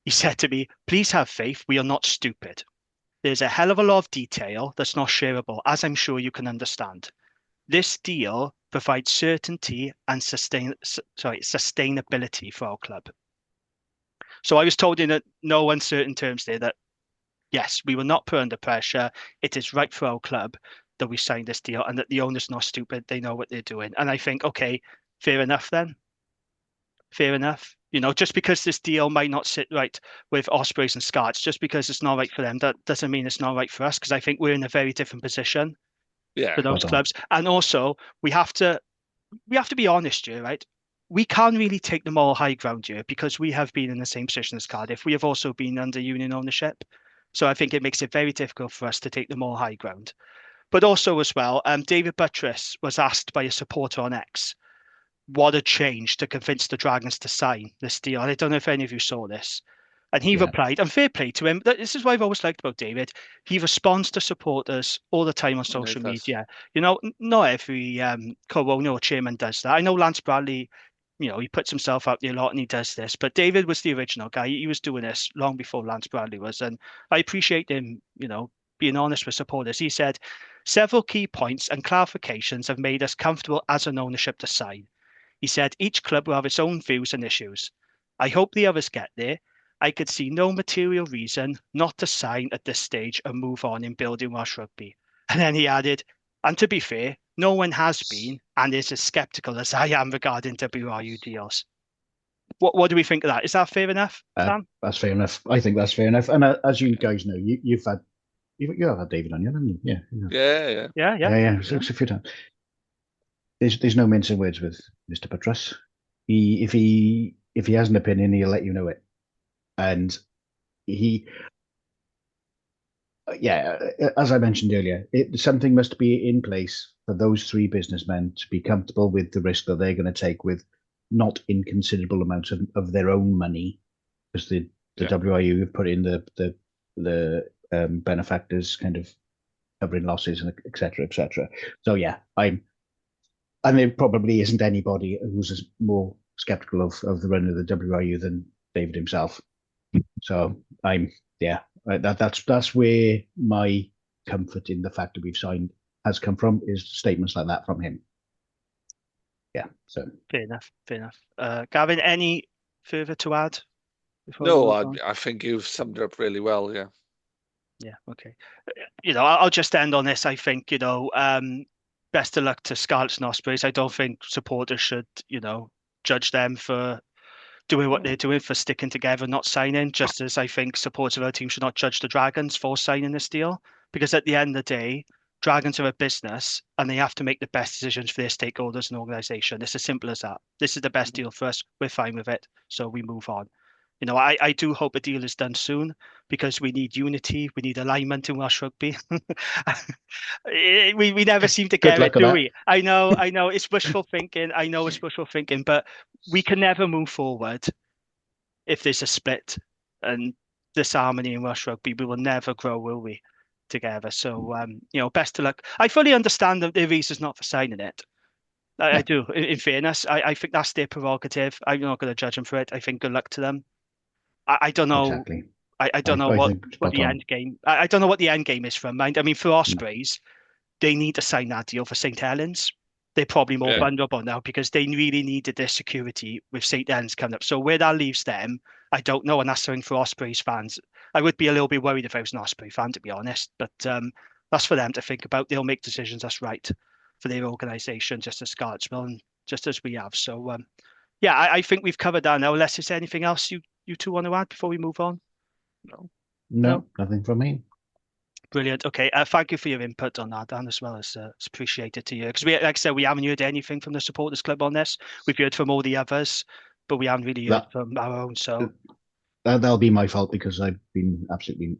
He said to me, "Please have faith, we are not stupid. There's a hell of a lot of detail that's not shareable, as I'm sure you can understand. This deal provides certainty and sustainability for our club." So I was told in no uncertain terms there that, yes, we were not put under pressure. It is right for our club that we signed this deal and that the owner's not stupid. They know what they're doing. And I think, okay, fair enough then. Fair enough. You know, just because this deal might not sit right with Ospreys and Scots, just because it's not right for them, that doesn't mean it's not right for us, because I think we're in a very different position for those clubs. And also, we have to be honest here, right? We can't really take them all high ground here because we have been in the same position as Cardiff. We have also been under union ownership. So I think it makes it very difficult for us to take them all high ground. But also as well, David Buttress was asked by a supporter on X what had changed to convince the Dragons to sign this deal. I don't know if any of you saw this. And he replied, and fair play to him. This is what I've always liked about David. He responds to supporters all the time on social media. You know, not every co-owner or chairman does that. I know Lance Bradley, you know, he puts himself out there a lot and he does this. But David was the original guy. He was doing this long before Lance Bradley was. And I appreciate him, you know, being honest with supporters. He said, "Several key points and clarifications have made us comfortable as an ownership to sign." He said, "Each club will have its own views and issues. I hope the others get there. I could see no material reason not to sign at this stage and move on in building Welsh rugby." And then he added, "And to be fair, no one has been and is as sceptical as I am regarding WRU deals." What do we think of that? Is that fair enough, Sam? That's fair enough. I think that's fair enough. And as you guys know, you have had David on, haven't you? Yeah. So it's a few times. There's no mincing words with Mr. Buttress. If he has an opinion, he'll let you know it. And as I mentioned earlier, something must be in place for those three businessmen to be comfortable with the risk that they're going to take with not inconsiderable amounts of their own money, because the WIU have put in the benefactors kind of covering losses and et cetera, et cetera. So yeah, And there probably isn't anybody who's more skeptical of the run of the WRU than David himself. So that's where my comfort in the fact that we've signed has come from, is statements like that from him. Yeah. So fair enough. Gavin, any further to add? No, I think you've summed it up really well. Yeah. Yeah. Okay. I'll just end on this. I think best of luck to Scarlets and Ospreys. I don't think supporters should judge them for doing what they're doing, for sticking together, not signing, just as I think supporters of our team should not judge the Dragons for signing this deal, because at the end of the day, Dragons are a business and they have to make the best decisions for their stakeholders and organisation. It's as simple as that. This is the best deal for us. We're fine with it. So we move on. I do hope a deal is done soon, because we need unity. We need alignment in Welsh Rugby. we never seem to get it, do we? I know. It's wishful thinking. But we can never move forward if there's a split and disharmony in Welsh Rugby. We will never grow, will we, together? So, best of luck. I fully understand their reasons not for signing it. I do. In fairness, I think that's their prerogative. I'm not going to judge them for it. I think good luck to them. I don't know. Exactly. I don't know what the end game. I don't know what the end game is for them. I mean, for Ospreys, they need to sign that deal for St Helens. They're probably more vulnerable now, because they really needed their security with St Helens coming up. So where that leaves them, I don't know. And that's something for Ospreys fans. I would be a little bit worried if I was an Osprey fan, to be honest. But that's for them to think about. They'll make decisions that's right for their organisation, just as Scarlets will, and just as we have. So I think we've covered that now. Unless there's anything else you two want to add before we move on? No, nothing from me. Brilliant. Okay, thank you for your input on that, Dan, as well. It's appreciated to you, because like I said, we haven't heard anything from the supporters club on this. We've heard from all the others, but we haven't really heard from our own. So that'll be my fault, because I've been absolutely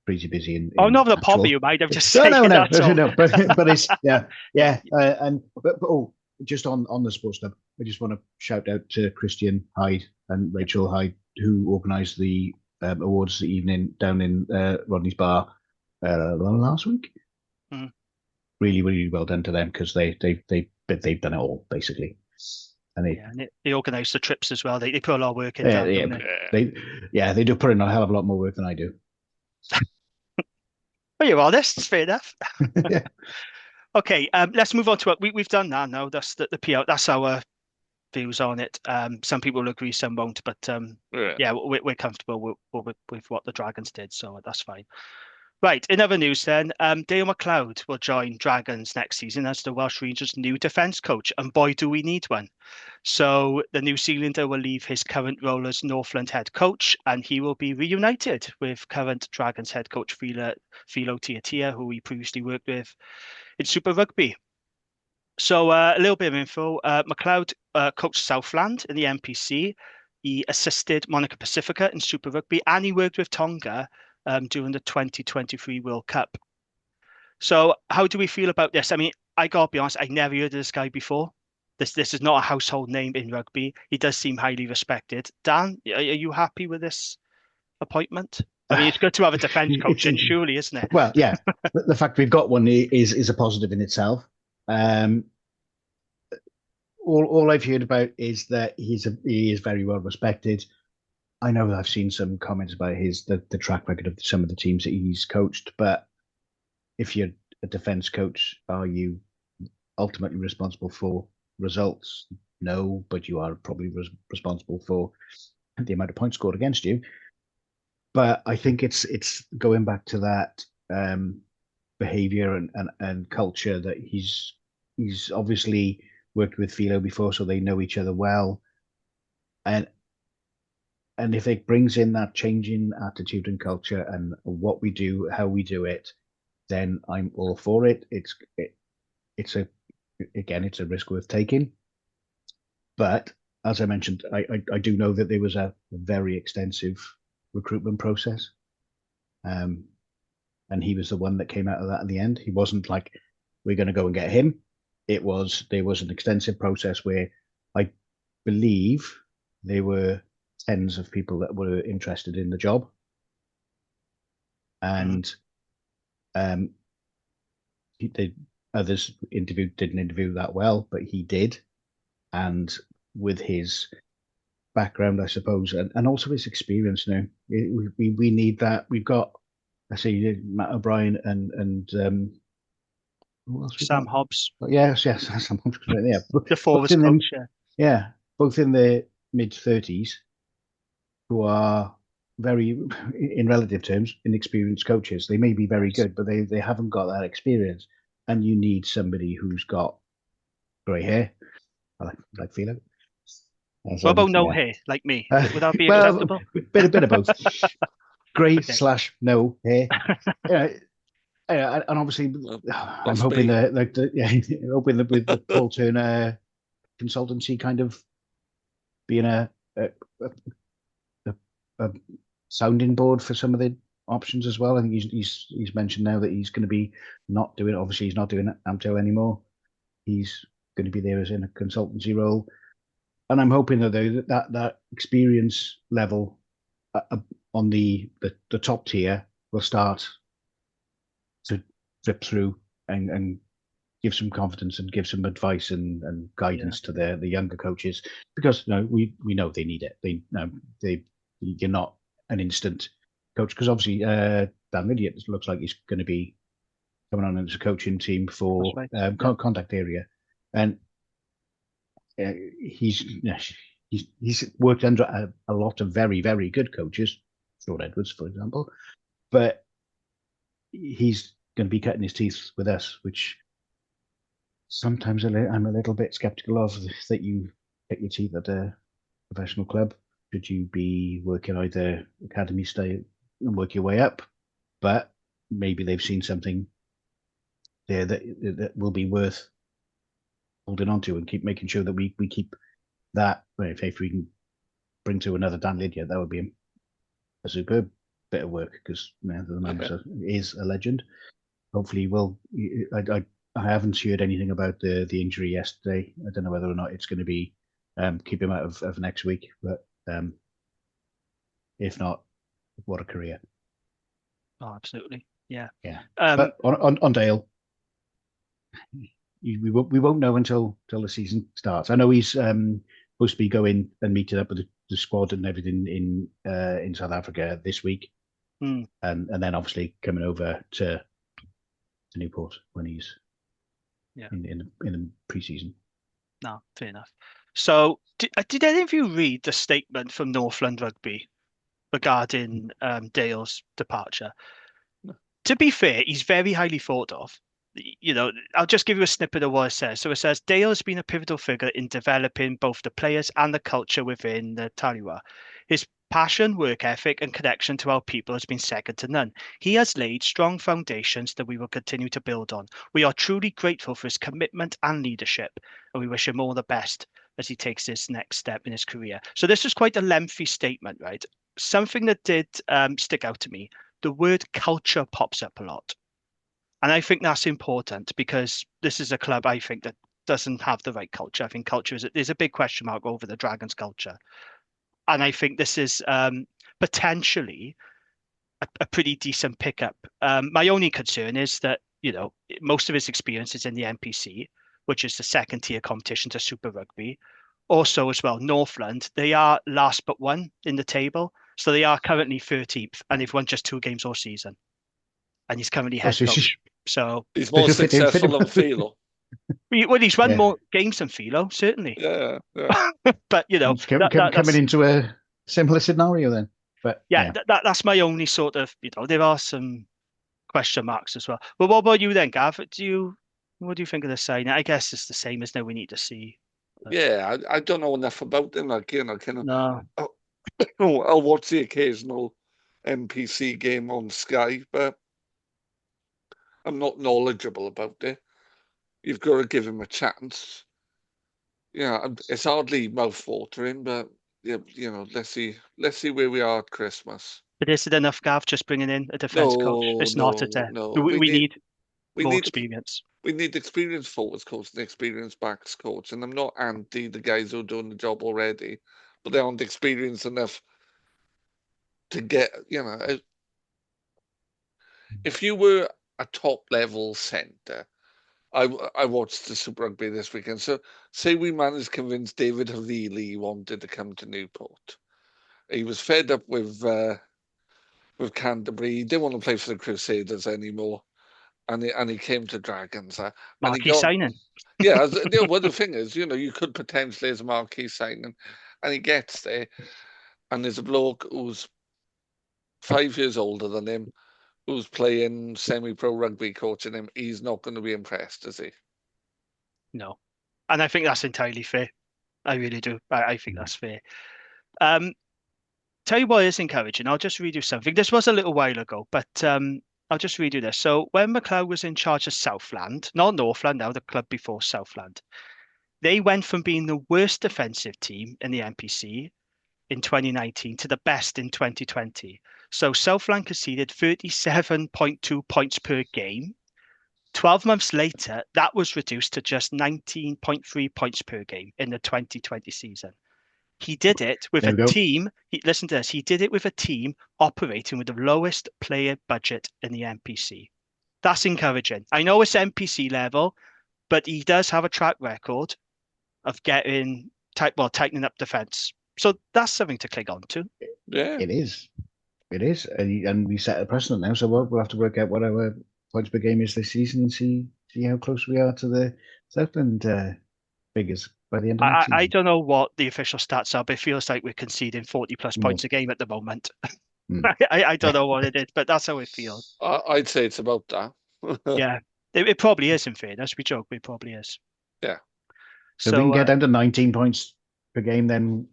crazy busy. In not the pop you might have just saying. No. But it's just on the sports club, I just want to shout out to Christian Hyde and Rachel Hyde, who organised the awards evening down in Rodney's bar last week. Really, really well done to them, because they've done it all basically, and they organised the trips as well. They put a lot of work in. They do put in a hell of a lot more work than I do. Well, you're honest. It's fair enough. Yeah. Okay, let's move on to what we've done now. No, that's the PR. That's our views on it. Some people will agree, some won't. But we're comfortable with what the Dragons did, so that's fine. Right, in other news then, Dale McLeod will join Dragons next season as the Welsh Rangers' new defence coach, and boy, do we need one. So the New Zealander will leave his current role as Northland head coach, and he will be reunited with current Dragons head coach Philo Tiatia, who he previously worked with in Super Rugby. So a little bit of info. McLeod coached Southland in the NPC. He assisted Monica Pacifica in Super Rugby, and he worked with Tonga during the 2023 World Cup. So how do we feel about this? I mean, I got to be honest, I never heard of this guy before. This is not a household name in rugby. He does seem highly respected. Dan, are you happy with this appointment? I mean, it's good to have a defence coach in, surely, isn't it? Well, yeah. The fact we've got one is a positive in itself. All I've heard about is that he is very well respected. I know that I've seen some comments about the track record of some of the teams that he's coached, but if you're a defence coach, are you ultimately responsible for results? No, but you are probably responsible for the amount of points scored against you. But I think it's going back to that behaviour and culture that he's obviously worked with Philo before, so they know each other well, and if it brings in that change in attitude and culture and what we do, how we do it, then I'm all for it. It's a risk worth taking. But as I mentioned, I do know that there was a very extensive recruitment process. And he was the one that came out of that in the end. He wasn't like, we're going to go and get him. There was an extensive process where I believe there were tens of people that were interested in the job. And others didn't interview that well, but he did. And with his background, I suppose, and also his experience now, we need that. We've got, I say, Matt O'Brien and who else we Sam got? Hobbs, Yes, Sam Hobbs. Yeah, the forwards both in coach. yeah, both in their mid-30s, who are very, in relative terms, inexperienced coaches. They may be very good, but they haven't got that experience. And you need somebody who's got grey hair. I like Philo. What about no hair, like me? Would that be well, acceptable? bit of both. Grey Okay. / no hair. And obviously, I'm hoping that hoping that with the Paul Turner consultancy kind of being a sounding board for some of the options as well. I think he's mentioned now that he's going to be not doing. Obviously, he's not doing Amtel anymore. He's going to be there as in a consultancy role, and I'm hoping that experience level on the top tier will start to drip through and give some confidence and give some advice and guidance to the younger coaches, because we know they need it. You're not an instant coach, because obviously Dan Hallett looks like he's going to be coming on as a coaching team for contact area, and he's worked under a lot of very, very good coaches, Sean Edwards, for example, but he's going to be cutting his teeth with us, which sometimes I'm a little bit skeptical of, that you get your teeth at a professional club. Should you be working either academy style and work your way up? But maybe they've seen something there that will be worth holding on to, and keep making sure that we keep that. If we can bring to another Dan Lydia, that would be a superb bit of work, because the man is a legend. Hopefully, I haven't heard anything about the injury yesterday. I don't know whether or not it's going to be keep him out of next week, but if not, what a career. Oh, absolutely. Yeah. But on Dale, we won't know until the season starts. I know he's supposed to be going and meeting up with the squad and everything in South Africa this week, and then obviously coming over to Newport when he's in the pre-season. No, fair enough. So, did any of you read the statement from Northland Rugby regarding Dale's departure? No. To be fair, he's very highly thought of. I'll just give you a snippet of what it says. So it says, Dale has been a pivotal figure in developing both the players and the culture within the Tariwa. His passion, work ethic, and connection to our people has been second to none. He has laid strong foundations that we will continue to build on. We are truly grateful for his commitment and leadership, and we wish him all the best as he takes his next step in his career. So this is quite a lengthy statement, right? Something that did stick out to me, the word culture pops up a lot. And I think that's important, because this is a club, I think, that doesn't have the right culture. I think culture there's a big question mark over the Dragons culture. And I think this is potentially a pretty decent pickup. My only concern is that, most of his experience is in the NPC, which is the second tier competition to Super Rugby. Also, as well, Northland, they are last but one in the table. So they are currently 13th, and they've won just 2 games all season. And he's currently head coach. So he's more successful than Philo. Well, he's won more games than Philo, certainly. Yeah. But coming into a similar scenario then. But that's my only sort of. There are some question marks as well. But what about you then, Gav? What do you think of the sign? I guess it's the same, isn't it? We need to see. Yeah, I don't know enough about him. No. I'll watch the occasional NPC game on Sky, but I'm not knowledgeable about it. You've got to give him a chance. It's hardly mouth-watering, but let's see where we are at Christmas. But is it enough, Gav, just bringing in a defence coach? It's not at all. No. We need more experience. We need experienced forwards coach and experienced backs coach, and I'm not anti the guys who are doing the job already, but they aren't experienced enough to get. If you were a top-level centre I watched the Super Rugby this weekend. So say we managed to convince David Havili he wanted to come to Newport. He was fed up with Canterbury. He didn't want to play for the Crusaders anymore, and he came to Dragons. And he Marquee got signing. yeah. Well, the thing is, you could potentially as a marquee signing, and he gets there, and there's a bloke who's 5 years older than him, who's playing semi-pro rugby, coaching him. He's not going to be impressed, is he? No. And I think that's entirely fair. I really do. I think that's fair. Tell you what is encouraging. I'll just read you something. This was a little while ago, but I'll just read you this. So when McLeod was in charge of Southland, not Northland now, the club before Southland, they went from being the worst defensive team in the NPC in 2019 to the best in 2020. So Southland conceded 37.2 points per game. 12 months later, that was reduced to just 19.3 points per game in the 2020 season. He did it with a team. Listen to this. He did it with a team operating with the lowest player budget in the NPC. That's encouraging. I know it's NPC level, but he does have a track record of tightening up defense. So that's something to cling on to. Yeah, it is. And we set a precedent now. So we'll have to work out what our points per game is this season and see how close we are to the Southland figures by the end of next season. I don't know what the official stats are, but it feels like we're conceding 40 plus points a game at the moment. I don't know what it is, but that's how it feels. I'd say it's about that. Yeah, it probably is. In fairness, we joke, but it probably is. Yeah. So we can get down to 19 points per game, then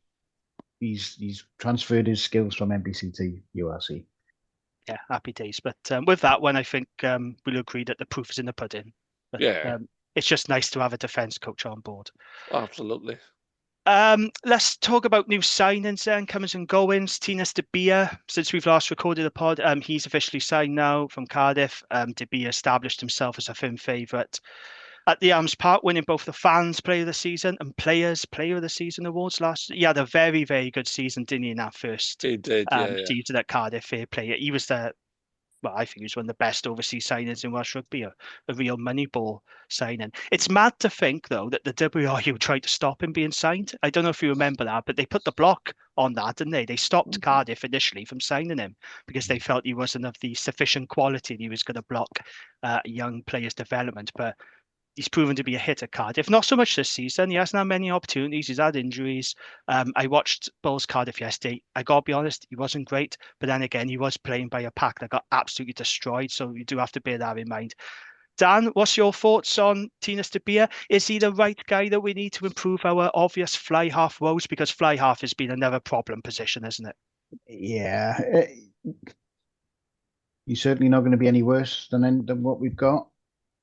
he's transferred his skills from NPC to URC. Yeah, happy days. But with that one, I think we'll agree that the proof is in the pudding. But, it's just nice to have a defence coach on board. Absolutely. Let's talk about new signings then, comings and goings. Tinas De Beer, since we've last recorded a pod, he's officially signed now from Cardiff. De Beer established himself as a firm favourite at the Arms Park, winning both the Fans Player of the Season and Players Player of the Season awards last year. He had a very, very good season, didn't he, in that first season at Cardiff. Fair play. He was I think he was one of the best overseas signings in Welsh rugby, a real Moneyball signing. It's mad to think, though, that the WRU tried to stop him being signed. I don't know if you remember that, but they put the block on that, didn't they? They stopped Cardiff initially from signing him because they felt he wasn't of the sufficient quality and he was going to block young players' development. But he's proven to be a hit at Cardiff. Not so much this season. He hasn't had many opportunities. He's had injuries. I watched Bulls Cardiff yesterday. I got to be honest, he wasn't great. But then again, he was playing by a pack that got absolutely destroyed. So you do have to bear that in mind. Dan, what's your thoughts on Tinas De Beer? Is he the right guy that we need to improve our obvious fly half woes? Because fly half has been another problem position, isn't it? Yeah. He's certainly not going to be any worse than what we've got.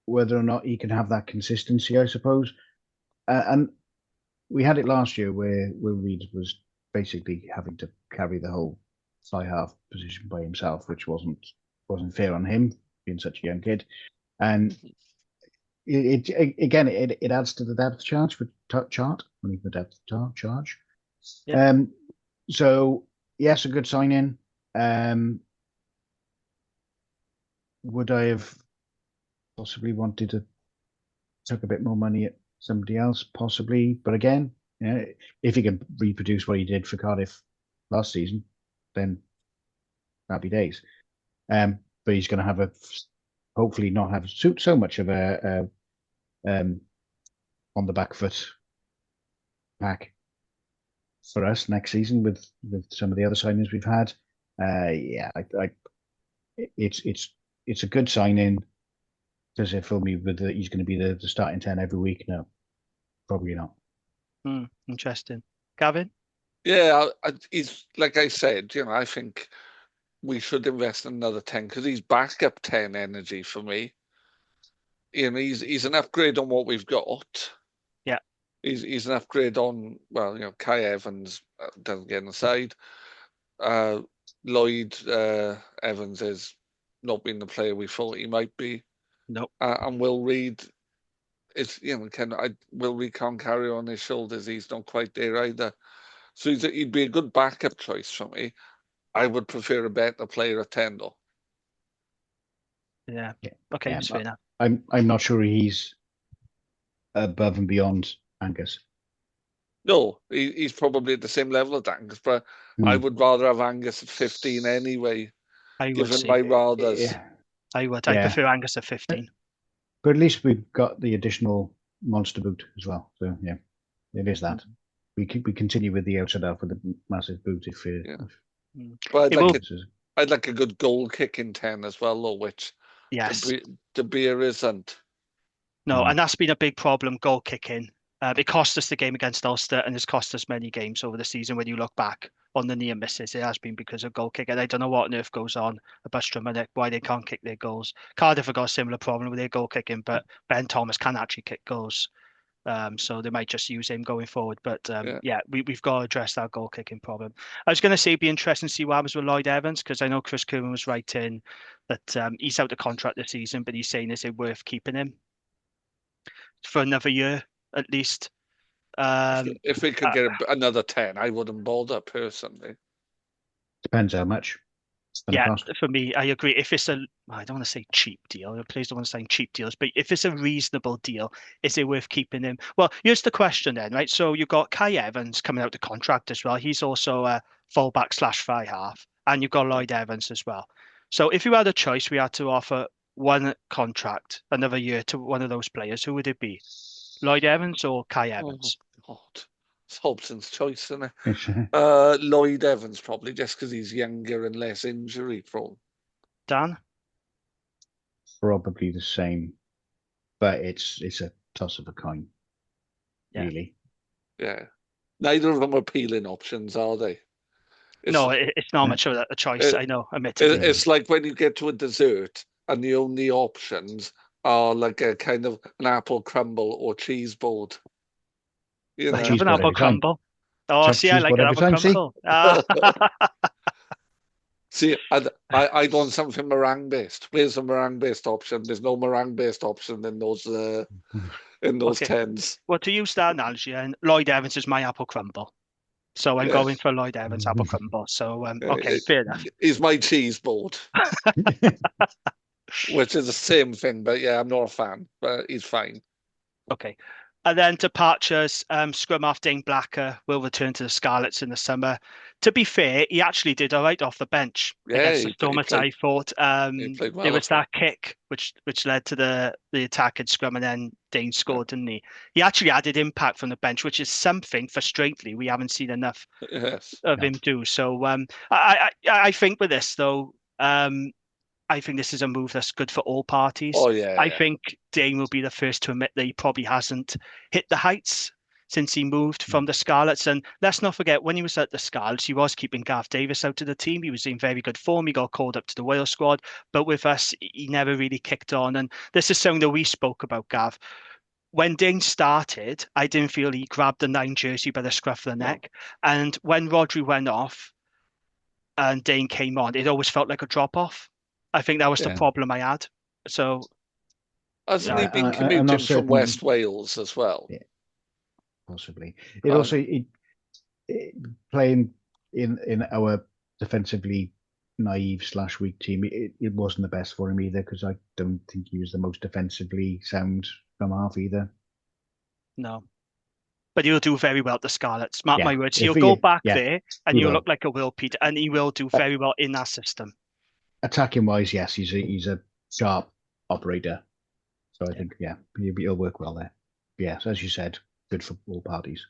Whether or not he can have that consistency, I suppose. And we had it last year where Will Reed was basically having to carry the whole fly half position by himself, which wasn't fair on him, being such a young kid. And it adds to the depth charge for only the depth charge. Yeah. So yes, a good sign in. Would I have possibly wanted to take a bit more money at somebody else, possibly? But again, if he can reproduce what he did for Cardiff last season, then happy days. But he's going to have hopefully not have so much of a on the back foot pack for us next season with some of the other signings we've had. It's a good sign-in. Does it fill me with he's going to be the starting 10 every week? No, probably not. Interesting. Gavin? Yeah, he's like I said, I think we should invest in another 10 because he's backup 10 energy for me. He's an upgrade on what we've got. Yeah. He's an upgrade on, Kai Evans doesn't get inside. Lloyd Evans has not been the player we thought he might be. Nope. And Will Reed is, Will Reed can't carry on his shoulders. He's not quite there either. So he'd be a good backup choice for me. I would prefer a better player at 10 though. Yeah. Okay, that's fair enough. I'm not sure he's above and beyond Angus. No, he's probably at the same level as Angus, but I would rather have Angus at 15 anyway. Given my rathers. Yeah. I would. I prefer Angus at 15. But at least we've got the additional monster boot as well. So yeah, it is that. We continue with the outside out with the massive boot if But I'd like a good goal kicking 10 as well, though, which De Beer isn't. No, and that's been a big problem, goal kicking. It cost us the game against Ulster, and it's cost us many games over the season. When you look back on the near misses, it has been because of goal kicking. I don't know what on earth goes on about Strummer, why they can't kick their goals. Cardiff have got a similar problem with their goal kicking, but Ben Thomas can actually kick goals. So they might just use him going forward. But we've got to address that goal kicking problem. I was going to say it'd be interesting to see what happens with Lloyd Evans, because I know Chris Kerman was right in that he's out of contract this season, but he's saying is it worth keeping him for another year at least. If we could get another 10, I wouldn't bother personally. Depends how much. For me, I agree. If it's I don't want to say cheap deal. Please don't want to say cheap deals, but if it's a reasonable deal, is it worth keeping him? Well, here's the question then, right? So you've got Kai Evans coming out the contract as well. He's also a fullback / fly half, and you've got Lloyd Evans as well. So if you had a choice, we had to offer one contract another year to one of those players. Who would it be? Lloyd Evans or Kai Evans? Oh, God. It's Hobson's choice, isn't it? Lloyd Evans, probably, just because he's younger and less injury prone. Dan? Probably the same, but it's a toss of a coin, really. Yeah. Neither of them are appealing options, are they? It's not much of a choice, I know, admittedly. It's like when you get to a dessert and the only options are like a kind of an apple crumble or cheese board. You know? Have an apple crumble. Oh, see, I like an apple crumble. See, I'd want something meringue-based. Where's the meringue-based option? There's no meringue-based option in those 10s. Well, to use that analogy, and Lloyd Evans is my apple crumble. So I'm going for Lloyd Evans apple crumble. So, fair enough. He's my cheese board. Which is the same thing, but yeah, I'm not a fan, but he's fine. Okay. And then departures, scrum half Dane Blacker will return to the Scarlets in the summer. To be fair, he actually did all right off the bench against the Stormers, I thought. There was that kick which led to the attack in scrum, and then Dane scored, didn't he? He actually added impact from the bench, which is something, frustratingly, we haven't seen enough of him do. So I think with this, though, I think this is a move that's good for all parties. Oh, yeah. I think Dane will be the first to admit that he probably hasn't hit the heights since he moved from the Scarlets. And let's not forget, when he was at the Scarlets, he was keeping Gav Davis out of the team. He was in very good form. He got called up to the Wales squad. But with us, he never really kicked on. And this is something that we spoke about, Gav. When Dane started, I didn't feel he grabbed the 9 jersey by the scruff of the neck. And when Rodri went off and Dane came on, it always felt like a drop-off. I think that was the problem I had. So, hasn't he been commuting from West Wales as well? Yeah, possibly. It also playing in our defensively naive / weak team. It wasn't the best for him either, because I don't think he was the most defensively sound from half either. No. But he'll do very well at the Scarlets. Mark my words. He'll go back there and he'll look like a Will Peter, and he will do very well in that system. Attacking wise, yes, he's a sharp operator. So I think, he'll work well there. Yes, as you said, good for all parties.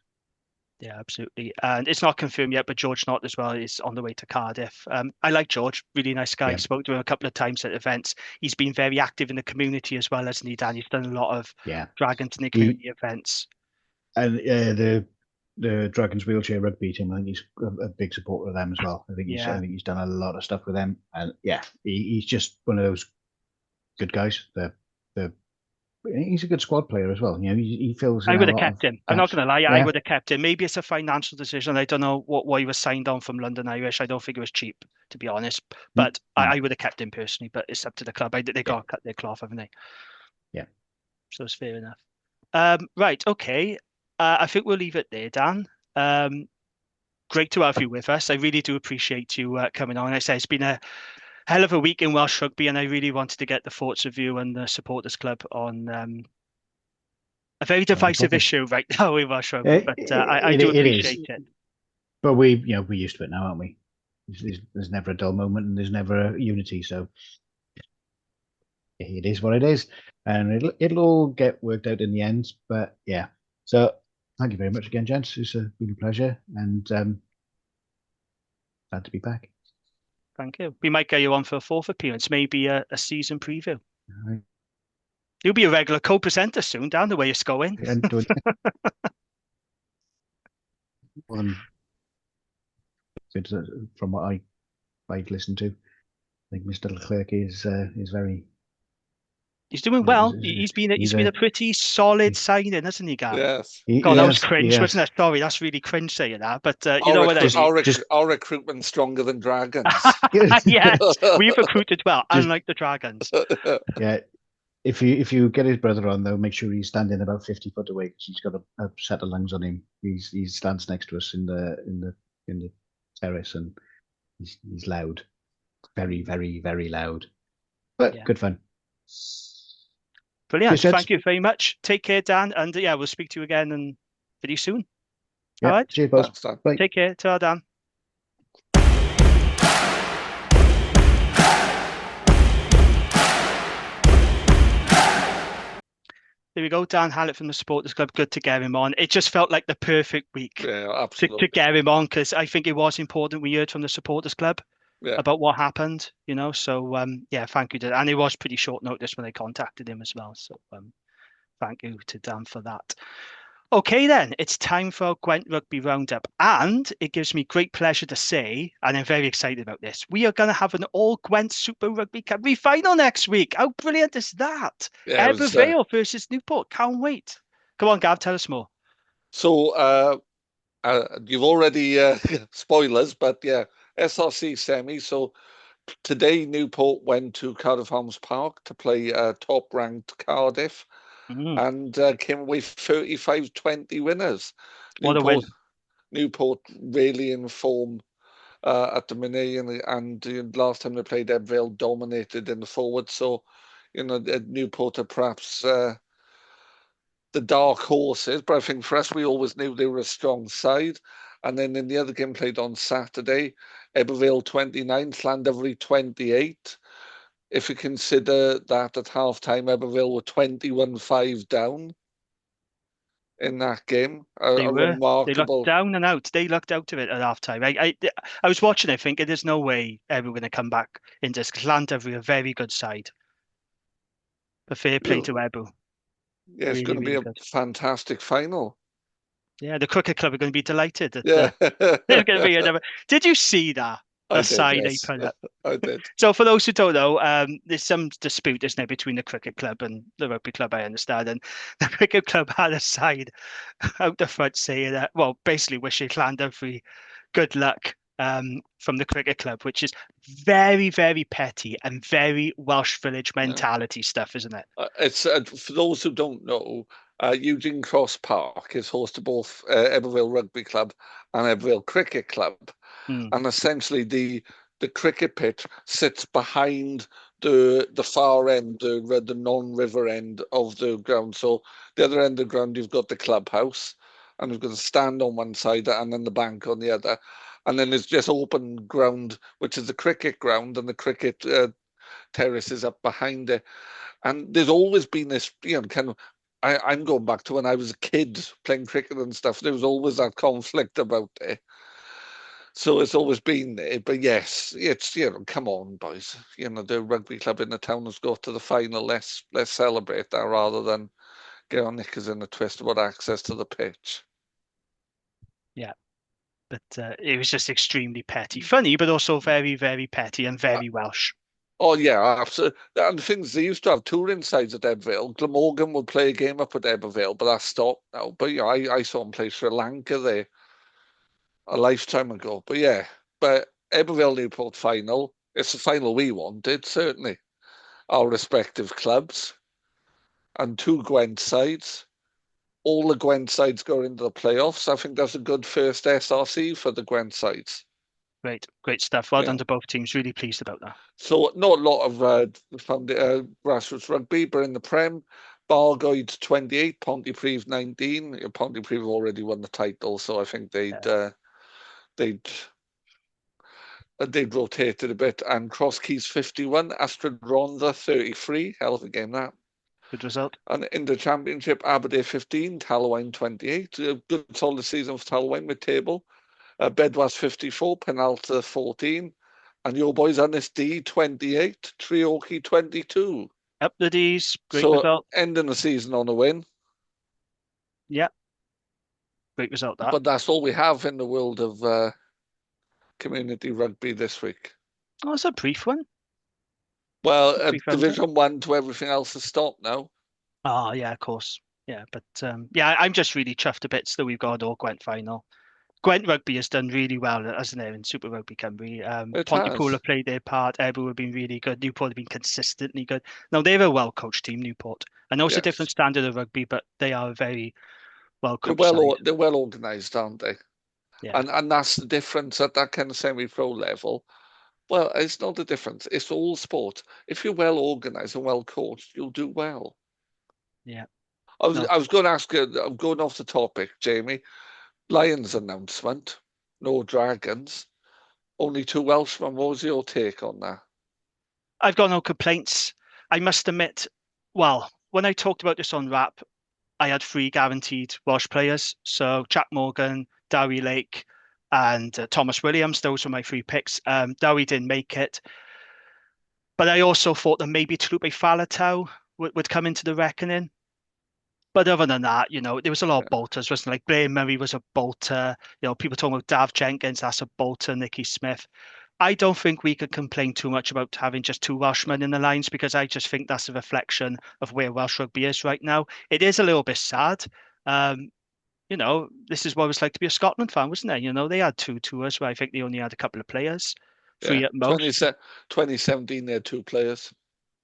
Yeah, absolutely. And it's not confirmed yet, but George Knott as well is on the way to Cardiff. I like George, really nice guy. I spoke to him a couple of times at events. He's been very active in the community as well, hasn't he, Dan? He's done a lot of Dragons in the community events. And the Dragons wheelchair rugby team, I think he's a big supporter of them as well. I think he's done a lot of stuff with them, and he's just one of those good guys. He's a good squad player as well. You know, he feels. I would have kept him. I'm not going to lie. I would have kept him. Maybe it's a financial decision. I don't know why he was signed on from London Irish. I don't think it was cheap, to be honest. But I would have kept him personally. But it's up to the club. They got to cut their cloth, haven't they? Yeah. So it's fair enough. Right. Okay. I think we'll leave it there, Dan. Great to have you with us. I really do appreciate you coming on. I say it's been a hell of a week in Welsh rugby, and I really wanted to get the thoughts of you and the supporters club on a very divisive issue right now in Welsh rugby, but I do appreciate it. But we're used to it now, aren't we? There's never a dull moment, and there's never a unity. So it is what it is, and it'll all get worked out in the end. But yeah, so thank you very much again, gents. It's been a pleasure, and glad to be back. Thank you. We might get you on for a fourth appearance, maybe a season preview. All right. You'll be a regular co-presenter soon, Dan, the way it's going. From what I've listened to, I think Mr. Leclerc is very. He's doing well. He's been a pretty solid signing, hasn't he, Gav? Yes. God, that was cringe, wasn't it? Sorry, that's really cringe saying that. But you know what I mean. Our recruitment's stronger than Dragons. Yes, we've recruited well, unlike the Dragons. Yeah. If you get his brother on though, make sure he's standing about 50 foot away because he's got a set of lungs on him. He stands next to us in the terrace and he's loud, very very very loud, but good fun. Brilliant. Thank you very much. Take care, Dan, and we'll speak to you again and very soon. Yeah, all right. Cheers, boss. Bye. Take care. Ta, Dan. There we go, Dan Hallett from the Supporters Club. Good to get him on. It just felt like the perfect week to get him on because I think it was important we heard from the Supporters Club about what happened, So, thank you. And it was pretty short notice when they contacted him as well. So, thank you to Dan for that. Okay, then, it's time for our Gwent Rugby Roundup. And it gives me great pleasure to say, and I'm very excited about this, we are going to have an all-Gwent Super Rugby Cup final next week. How brilliant is that? Ebbw Vale versus Newport. Can't wait. Come on, Gav, tell us more. So, you've already, spoilers, but SRC semi. So, today Newport went to Cardiff Arms Park to play top-ranked Cardiff. And came away 35-20 winners. What a win. Newport really in form at the minute, and last time they played, Ebbw Vale dominated in the forward. So, Newport are perhaps the dark horses, but I think for us, we always knew they were a strong side. And then in the other game played on Saturday, Ebbw Vale 29, Llandovery 28. If you consider that at half-time, Ebbw Vale were 21-5 down in that game. They were. Remarkable. They looked down and out. They looked out of it at half-time. I was watching it thinking there's no way Ebbw going to come back into this. Llandovery are a very good side. But fair play to Ebbw. Yeah, it's going to be a fantastic final. Yeah, the Cricket Club are going to be delighted. They're going to be another. Did you see that? I did. So for those who don't know, there's some dispute, isn't there, between the Cricket Club and the Rugby Club, I understand. And the Cricket Club had a sign out the front saying that, basically wishing Llandovery good luck from the Cricket Club, which is very, very petty and very Welsh village mentality stuff, isn't it? It's for those who don't know, Eugene Cross Park is host to both Ebbw Vale Rugby Club and Ebbw Vale Cricket Club. And essentially the cricket pitch sits behind the far end, the non-river end of the ground. So the other end of the ground, you've got the clubhouse, and you've got the stand on one side and then the bank on the other. And then there's just open ground, which is the cricket ground, and the cricket terrace is up behind it. And there's always been this, kind of, I'm going back to when I was a kid playing cricket and stuff. There was always that conflict about it. So it's always been there, but yes, it's, come on, boys. The rugby club in the town has got to the final. Let's celebrate that rather than get our knickers in a twist about access to the pitch. Yeah, but it was just extremely petty. Funny, but also very, very petty and very Welsh. Oh, yeah, absolutely. And the things, they used to have touring sides at Ebbw Vale. Glamorgan would play a game up at Ebbw Vale, but that's stopped now. But I saw him play Sri Lanka there a lifetime ago. But Ebbw Vale Newport final, it's the final we wanted, certainly. Our respective clubs and two Gwent sides. All the Gwent sides go into the playoffs. I think that's a good first SRC for the Gwent sides. Great stuff. Well done to both teams. Really pleased about that. So not a lot of grassroots rugby, but in the Prem, Bargoed 28, Pontypridd 19. Pontypridd have already won the title, so I think they'd rotate it a bit. And Cross Keys 51, Astrid Rhondda 33. Hell of a game that. Good result. And in the championship, Aberdeen 15, Talwyn 28. A good solid season for Talwyn mid-table. Bedwas 54, Penalta 14. And your boys Ynys D 28, Treorchy 22. Up the D's, great so result. Ending the season on a win. Yeah, great result that. But that's all we have in the world of community rugby this week. Oh, it's a brief one. Well, Division 1 to everything else has stopped now. Oh, yeah, of course. Yeah, but I'm just really chuffed a bit that we've got an all-Gwent final. Gwent Rugby has done really well, hasn't it, in Super Rugby Cymru. Pontypool have played their part. Ebro have been really good. Newport have been consistently good. Now, they're a well-coached team, Newport. I know it's a different standard of rugby, but they are a very well-coached side. They're well-organised, aren't they? Yeah. And that's the difference at that kind of semi-pro level. Well, it's not the difference. It's all sport. If you're well-organised and well-coached, you'll do well. Yeah. I was going to ask you, I'm going off the topic, Jamie. Lions announcement, no Dragons, only 2 Welshmen. What was your take on that? I've got no complaints. I must admit, well, when I talked about this on Rap, I had 3 guaranteed Welsh players. So Jack Morgan, Dowie Lake, and Thomas Williams. Those were my 3 picks. Dowie didn't make it. But I also thought that maybe Tlupe Faletau would come into the reckoning. But other than that, there was a lot of bolters, wasn't it? Like Blair Murray was a bolter. People talking about Dav Jenkins, that's a bolter. Nicky Smith. I don't think we could complain too much about having just 2 Welshmen in the lines, because I just think that's a reflection of where Welsh rugby is right now. It is a little bit sad. This is what it was like to be a Scotland fan, wasn't it? They had 2 tours where I think they only had a couple of players, 3 at most. 2017, they had 2 players.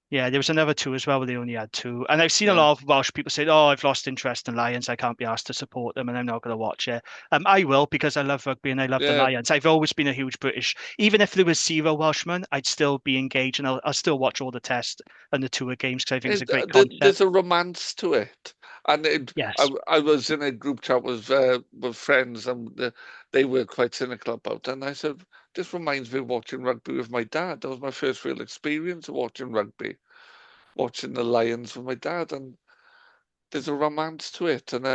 Yeah, there was another 2 as well where they only had 2. And I've seen a lot of Welsh people say, oh, I've lost interest in Lions. I can't be asked to support them and I'm not going to watch it. I will, because I love rugby and I love the Lions. I've always been a huge British. Even if there was 0 Welshmen, I'd still be engaged and I'll still watch all the tests and the tour games, because I think it's a great concept. There's a romance to it. And yes. I was in a group chat with friends and they were quite cynical about it. And I said, this reminds me of watching rugby with my dad. That was my first real experience of watching rugby. Watching the Lions with my dad, and there's a romance to it, and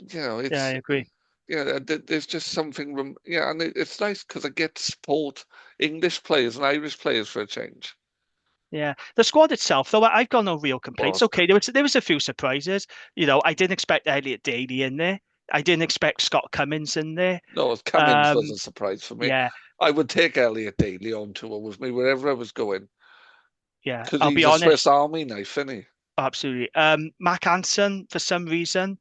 it's, I agree. Yeah, there's just something, and it's nice because I get to support English players and Irish players for a change. Yeah, the squad itself, though, I've got no real complaints. Okay, there was a few surprises. I didn't expect Elliot Daly in there. I didn't expect Scott Cummins in there. No, Cummins was a surprise for me. Yeah, I would take Elliot Daly on tour with me wherever I was going. Yeah, I'll be honest. Swiss Army knife, isn't he? Absolutely. Mac Hansen, for some reason,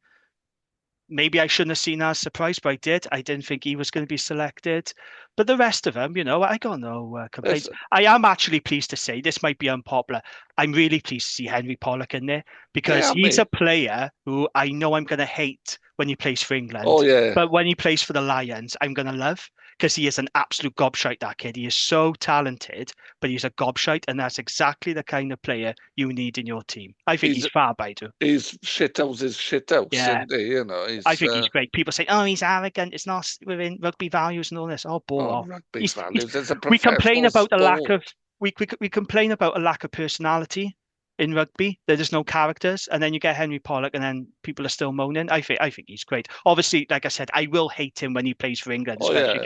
maybe I shouldn't have seen that as a surprise, but I did. I didn't think he was going to be selected. But the rest of them, I got no complaints. I am actually pleased to say, this might be unpopular, I'm really pleased to see Henry Pollock in there, because he's a player who I know I'm going to hate when he plays for England. Oh, yeah. But when he plays for the Lions, I'm going to love, because he is an absolute gobshite, that kid. He is so talented, but he's a gobshite, and that's exactly the kind of player you need in your team. I think he's fab, I do. He's shithouse his shithouse, isn't he? I think he's great. People say, oh, he's arrogant. It's not within rugby values and all this. Oh, ball off. Rugby values. We complain about the lack of we complain about a lack of personality in rugby. There's no characters, and then you get Henry Pollock, and then people are still moaning. I think he's great. Obviously, like I said, I will hate him when he plays for England, especially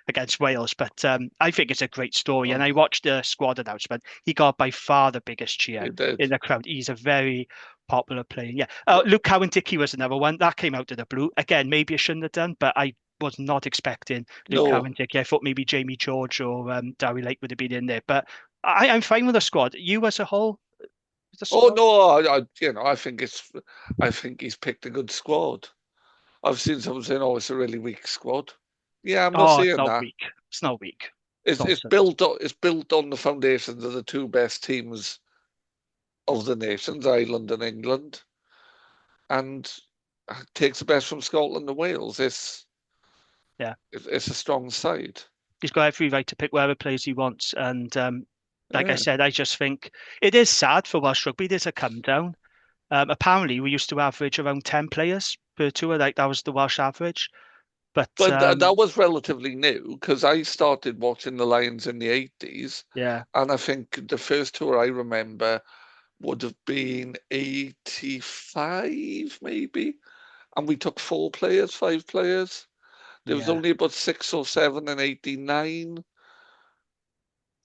against Wales. But I think it's a great story. And I watched the squad announcement. He got by far the biggest cheer in the crowd. He's a very popular player. Yeah, Luke Cowan-Dickie was another one that came out of the blue. Again, maybe I shouldn't have done, but I was not expecting Luke Cowan-Dickie. I thought maybe Jamie George or Dowie Lake would have been in there. But I'm fine with the squad. You as a whole. Oh no, I think he's picked a good squad. I've seen someone saying, "Oh, it's a really weak squad." Yeah, I'm not saying that. Weak. It's not weak. It's built on the foundations of the 2 best teams of the nations, Ireland and England, and takes the best from Scotland and Wales. It's a strong side. He's got every right to pick whatever players he wants, and Like I said, I just think it is sad for Welsh Rugby. There's a come down. Apparently, we used to average around 10 players per tour. Like that was the Welsh average. But that was relatively new because I started watching the Lions in the 80s. Yeah. And I think the first tour I remember would have been 85, maybe. And we took 5 players. There was only about 6 or 7 in 89.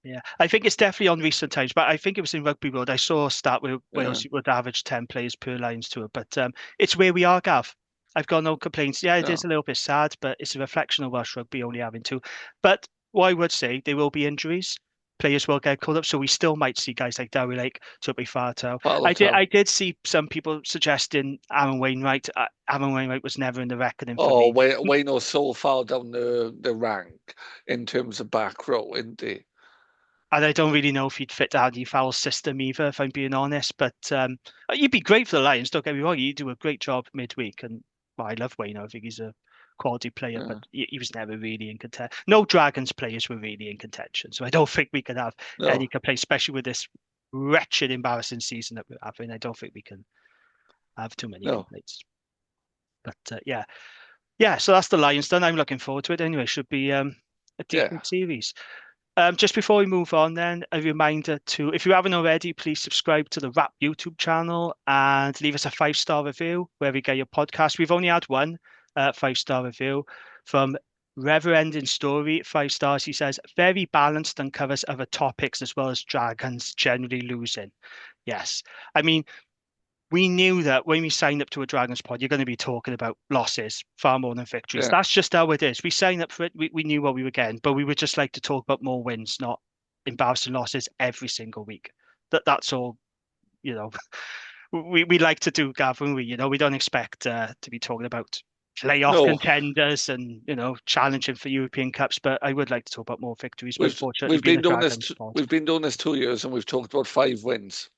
Yeah, I think it's definitely on recent times, but I think it was in Rugby World. I saw a stat where Wales would average 10 players per Lions tour, but it's where we are, Gav. I've got no complaints. Yeah, it is a little bit sad, but it's a reflection of Welsh Rugby only having 2. But what I would say, there will be injuries. Players will get called up, so we still might see guys like Dewi Lake, Tupi Fartow. I did see some people suggesting Aaron Wainwright. Aaron Wainwright was never in the reckoning for me. Wayno's so far down the rank in terms of back row, isn't he? And I don't really know if he'd fit Andy Fowle's system either, if I'm being honest. But you'd be great for the Lions, don't get me wrong. You do a great job midweek. And I love Wayne. I think he's a quality player, but he was never really in contention. No Dragons players were really in contention. So I don't think we can have any complaints, especially with this wretched, embarrassing season that we're having. I don't think we can have too many complaints. But yeah, so that's the Lions done. I'm looking forward to it anyway. Should be a decent series. Just before we move on then, a reminder to, if you haven't already, please subscribe to the Rap YouTube channel and leave us a 5-star review where we get your podcast. We've only had one 5-star review from Reverending Story, 5 stars. He says, very balanced and covers other topics as well as Dragons generally losing. Yes. I mean, we knew that when we signed up to a Dragons pod, you're going to be talking about losses far more than victories. That's just how it is. We signed up for it. We knew what we were getting, but we would just like to talk about more wins, not embarrassing losses every single week. That's all, we like to do, Gavin. We don't expect to be talking about playoff contenders and, challenging for European Cups, but I would like to talk about more victories. We've been doing this 2 years and we've talked about 5 wins.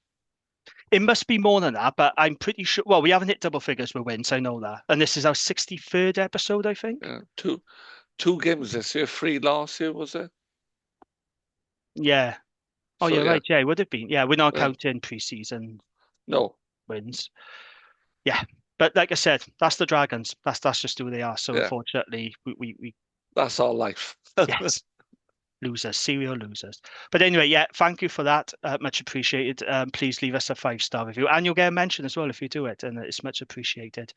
It must be more than that, but I'm pretty sure. Well, we haven't hit double figures with wins. I know that, and this is our 63rd episode, I think. Yeah, two games this year, 3 last year, was it? Yeah. Oh, yeah, right. Yeah, it would have been. Yeah, we're not counting pre-season. Wins. Yeah, but like I said, that's the Dragons. That's just who they are. So unfortunately, we that's our life. Yes. Losers, serial losers. But anyway, thank you for that. Much appreciated. Please leave us a 5-star review, and you'll get a mention as well if you do it, and it's much appreciated.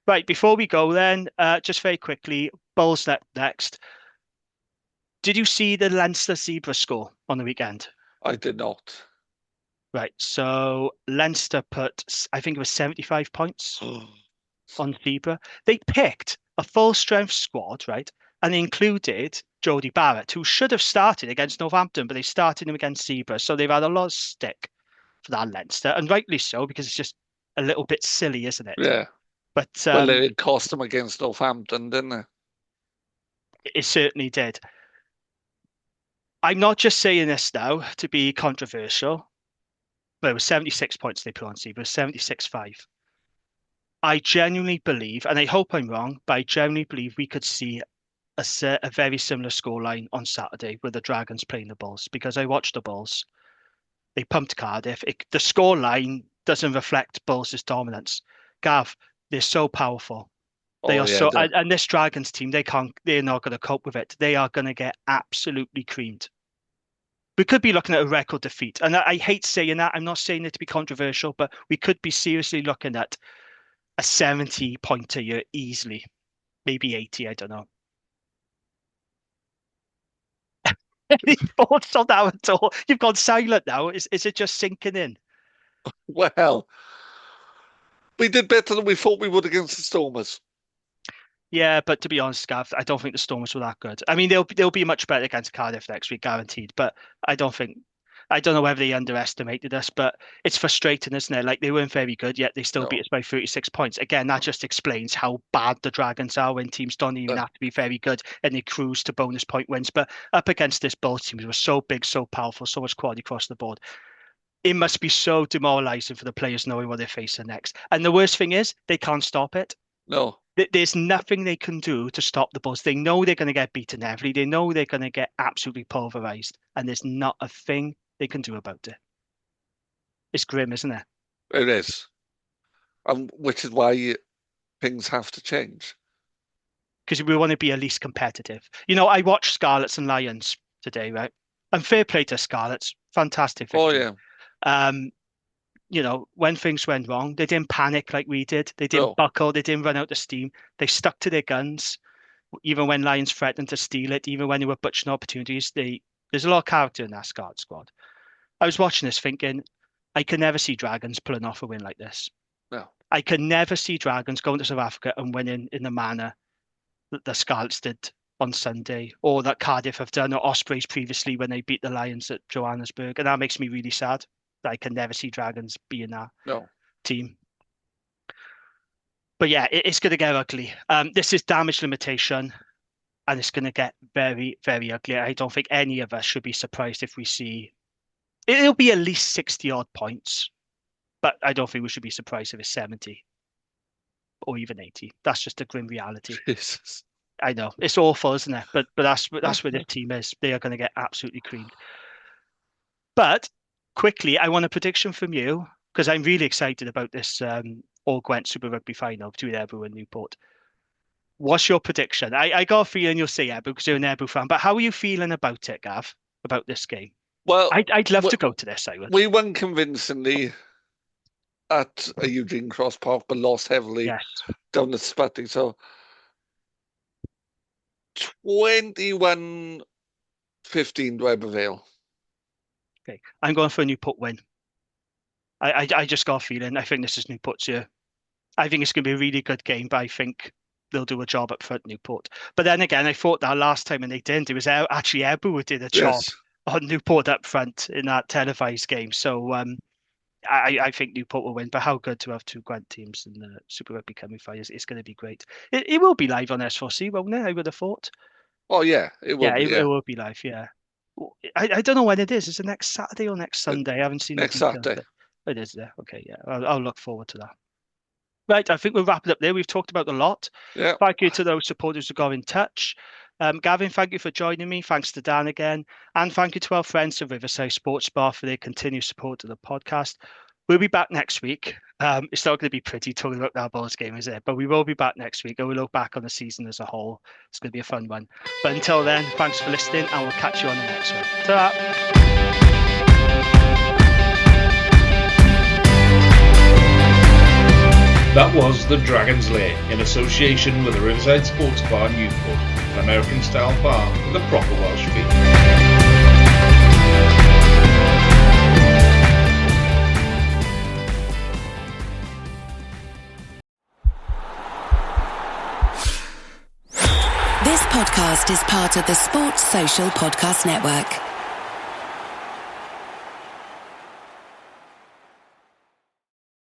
Right, before we go then, just very quickly, Bulls next. Did you see the Leinster Zebra score on the weekend? I did not. Right, so Leinster put, I think it was 75 points on Zebra. They picked a full-strength squad, right, and they included Jody Barrett, who should have started against Northampton, but they started him against Zebra. So they've had a lot of stick for that Leinster, and rightly so, because it's just a little bit silly, isn't it? Yeah. But it cost them against Northampton, didn't it? It certainly did. I'm not just saying this now to be controversial, but it was 76 points they put on Zebra, 76-5. I genuinely believe, and I hope I'm wrong, but I genuinely believe we could see a very similar scoreline on Saturday with the Dragons playing the Bulls, because I watched the Bulls. They pumped Cardiff. The scoreline doesn't reflect Bulls' dominance. Gav, they're so powerful. They are and this Dragons team, they're not going to cope with it. They are going to get absolutely creamed. We could be looking at a record defeat. And I hate saying that. I'm not saying it to be controversial, but we could be seriously looking at a 70-pointer year easily. Maybe 80, I don't know. Any thoughts on that at all? You've gone silent now. Is it just sinking in? Well, we did better than we thought we would against the Stormers. Yeah, but to be honest, Gav, I don't think the Stormers were that good. I mean, they'll be much better against Cardiff next week, guaranteed. But I don't know whether they underestimated us, but it's frustrating, isn't it? Like, they weren't very good, yet they still beat us by 36 points. Again, that just explains how bad the Dragons are when teams don't even have to be very good and they cruise to bonus point wins. But up against this Bulls team, it was so big, so powerful, so much quality across the board. It must be so demoralizing for the players knowing what they're facing next. And the worst thing is, they can't stop it. No. There's nothing they can do to stop the Bulls. They know they're going to get beaten heavily. They know they're going to get absolutely pulverized. And there's not a thing they can do about it. It's grim, isn't it? It is. Which is why things have to change. Because we want to be at least competitive. I watched Scarlets and Lions today, right? And fair play to Scarlets. Fantastic victory. Oh, yeah. When things went wrong, they didn't panic like we did. They didn't buckle. They didn't run out of steam. They stuck to their guns, even when Lions threatened to steal it, even when they were butchering opportunities. There's a lot of character in that Scarlet squad. I was watching this thinking, I can never see Dragons pulling off a win like this. No. I can never see Dragons going to South Africa and winning in the manner that the Scarlets did on Sunday, or that Cardiff have done, or Ospreys previously when they beat the Lions at Johannesburg. And that makes me really sad that I can never see Dragons being that team. But yeah, it's going to get ugly. This is damage limitation, and it's going to get very, very ugly. I don't think any of us should be surprised if we see... It'll be at least 60-odd points, but I don't think we should be surprised if it's 70 or even 80. That's just a grim reality. Jesus. I know. It's awful, isn't it? But that's where this team is. They are going to get absolutely creamed. But quickly, I want a prediction from you, because I'm really excited about this All-Gwent Super Rugby final between Ebro and Newport. What's your prediction? I got a feeling you'll say Ebro because you're an Ebro fan, but how are you feeling about it, Gav, about this game? Well, I'd love to go to this, I would. We won convincingly at a Eugene Cross Park, but lost heavily down the Sputty. So 21-15 to Ebervale. Okay, I'm going for a Newport win. I just got a feeling. I think this is Newport's year. I think it's going to be a really good game, but I think they'll do a job up front, Newport. But then again, I thought that last time and they didn't. It was actually Ebro who did a job on Newport up front in that televised game. So I think Newport will win. But how good to have two Gwent teams in the Super Rugby coming finals. It's going to be great. It will be live on S4C, won't it? I would have thought. Oh, yeah. It will be. It will be live, yeah. I don't know when it is. Is it next Saturday or next Sunday? I haven't seen next Saturday. It is there. Okay, yeah. I'll look forward to that. Right, I think we'll wrap it up there. We've talked about a lot. Yeah. Thank you to those supporters who got in touch. Gavin, thank you for joining me. Thanks to Dan again. And thank you to our friends at Riverside Sports Bar for their continued support of the podcast. We'll be back next week. It's not going to be pretty talking about that Bulls game, is it? But we will be back next week and we'll look back on the season as a whole. It's going to be a fun one. But until then, thanks for listening and we'll catch you on the next one. Ta-ra! That was The Dragon's Lair in association with the Riverside Sports Bar Newport, an American-style bar with a proper Welsh feel. This podcast is part of the Sports Social Podcast Network.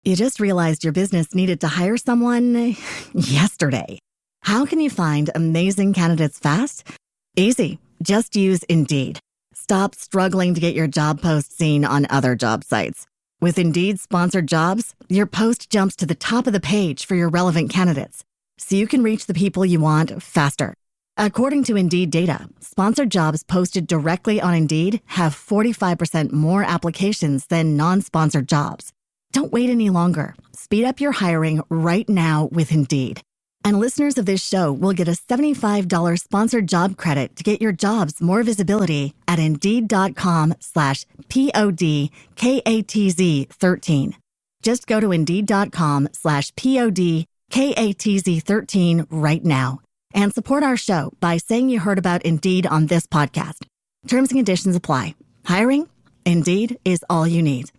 You just realized your business needed to hire someone yesterday. How can you find amazing candidates fast? Easy. Just use Indeed. Stop struggling to get your job post seen on other job sites. With Indeed sponsored jobs, your post jumps to the top of the page for your relevant candidates, so you can reach the people you want faster. According to Indeed data, sponsored jobs posted directly on Indeed have 45% more applications than non-sponsored jobs. Don't wait any longer. Speed up your hiring right now with Indeed. And listeners of this show will get a $75 sponsored job credit to get your jobs more visibility at Indeed.com/PODKATZ13. Just go to Indeed.com/PODKATZ13 right now and support our show by saying you heard about Indeed on this podcast. Terms and conditions apply. Hiring? Indeed is all you need.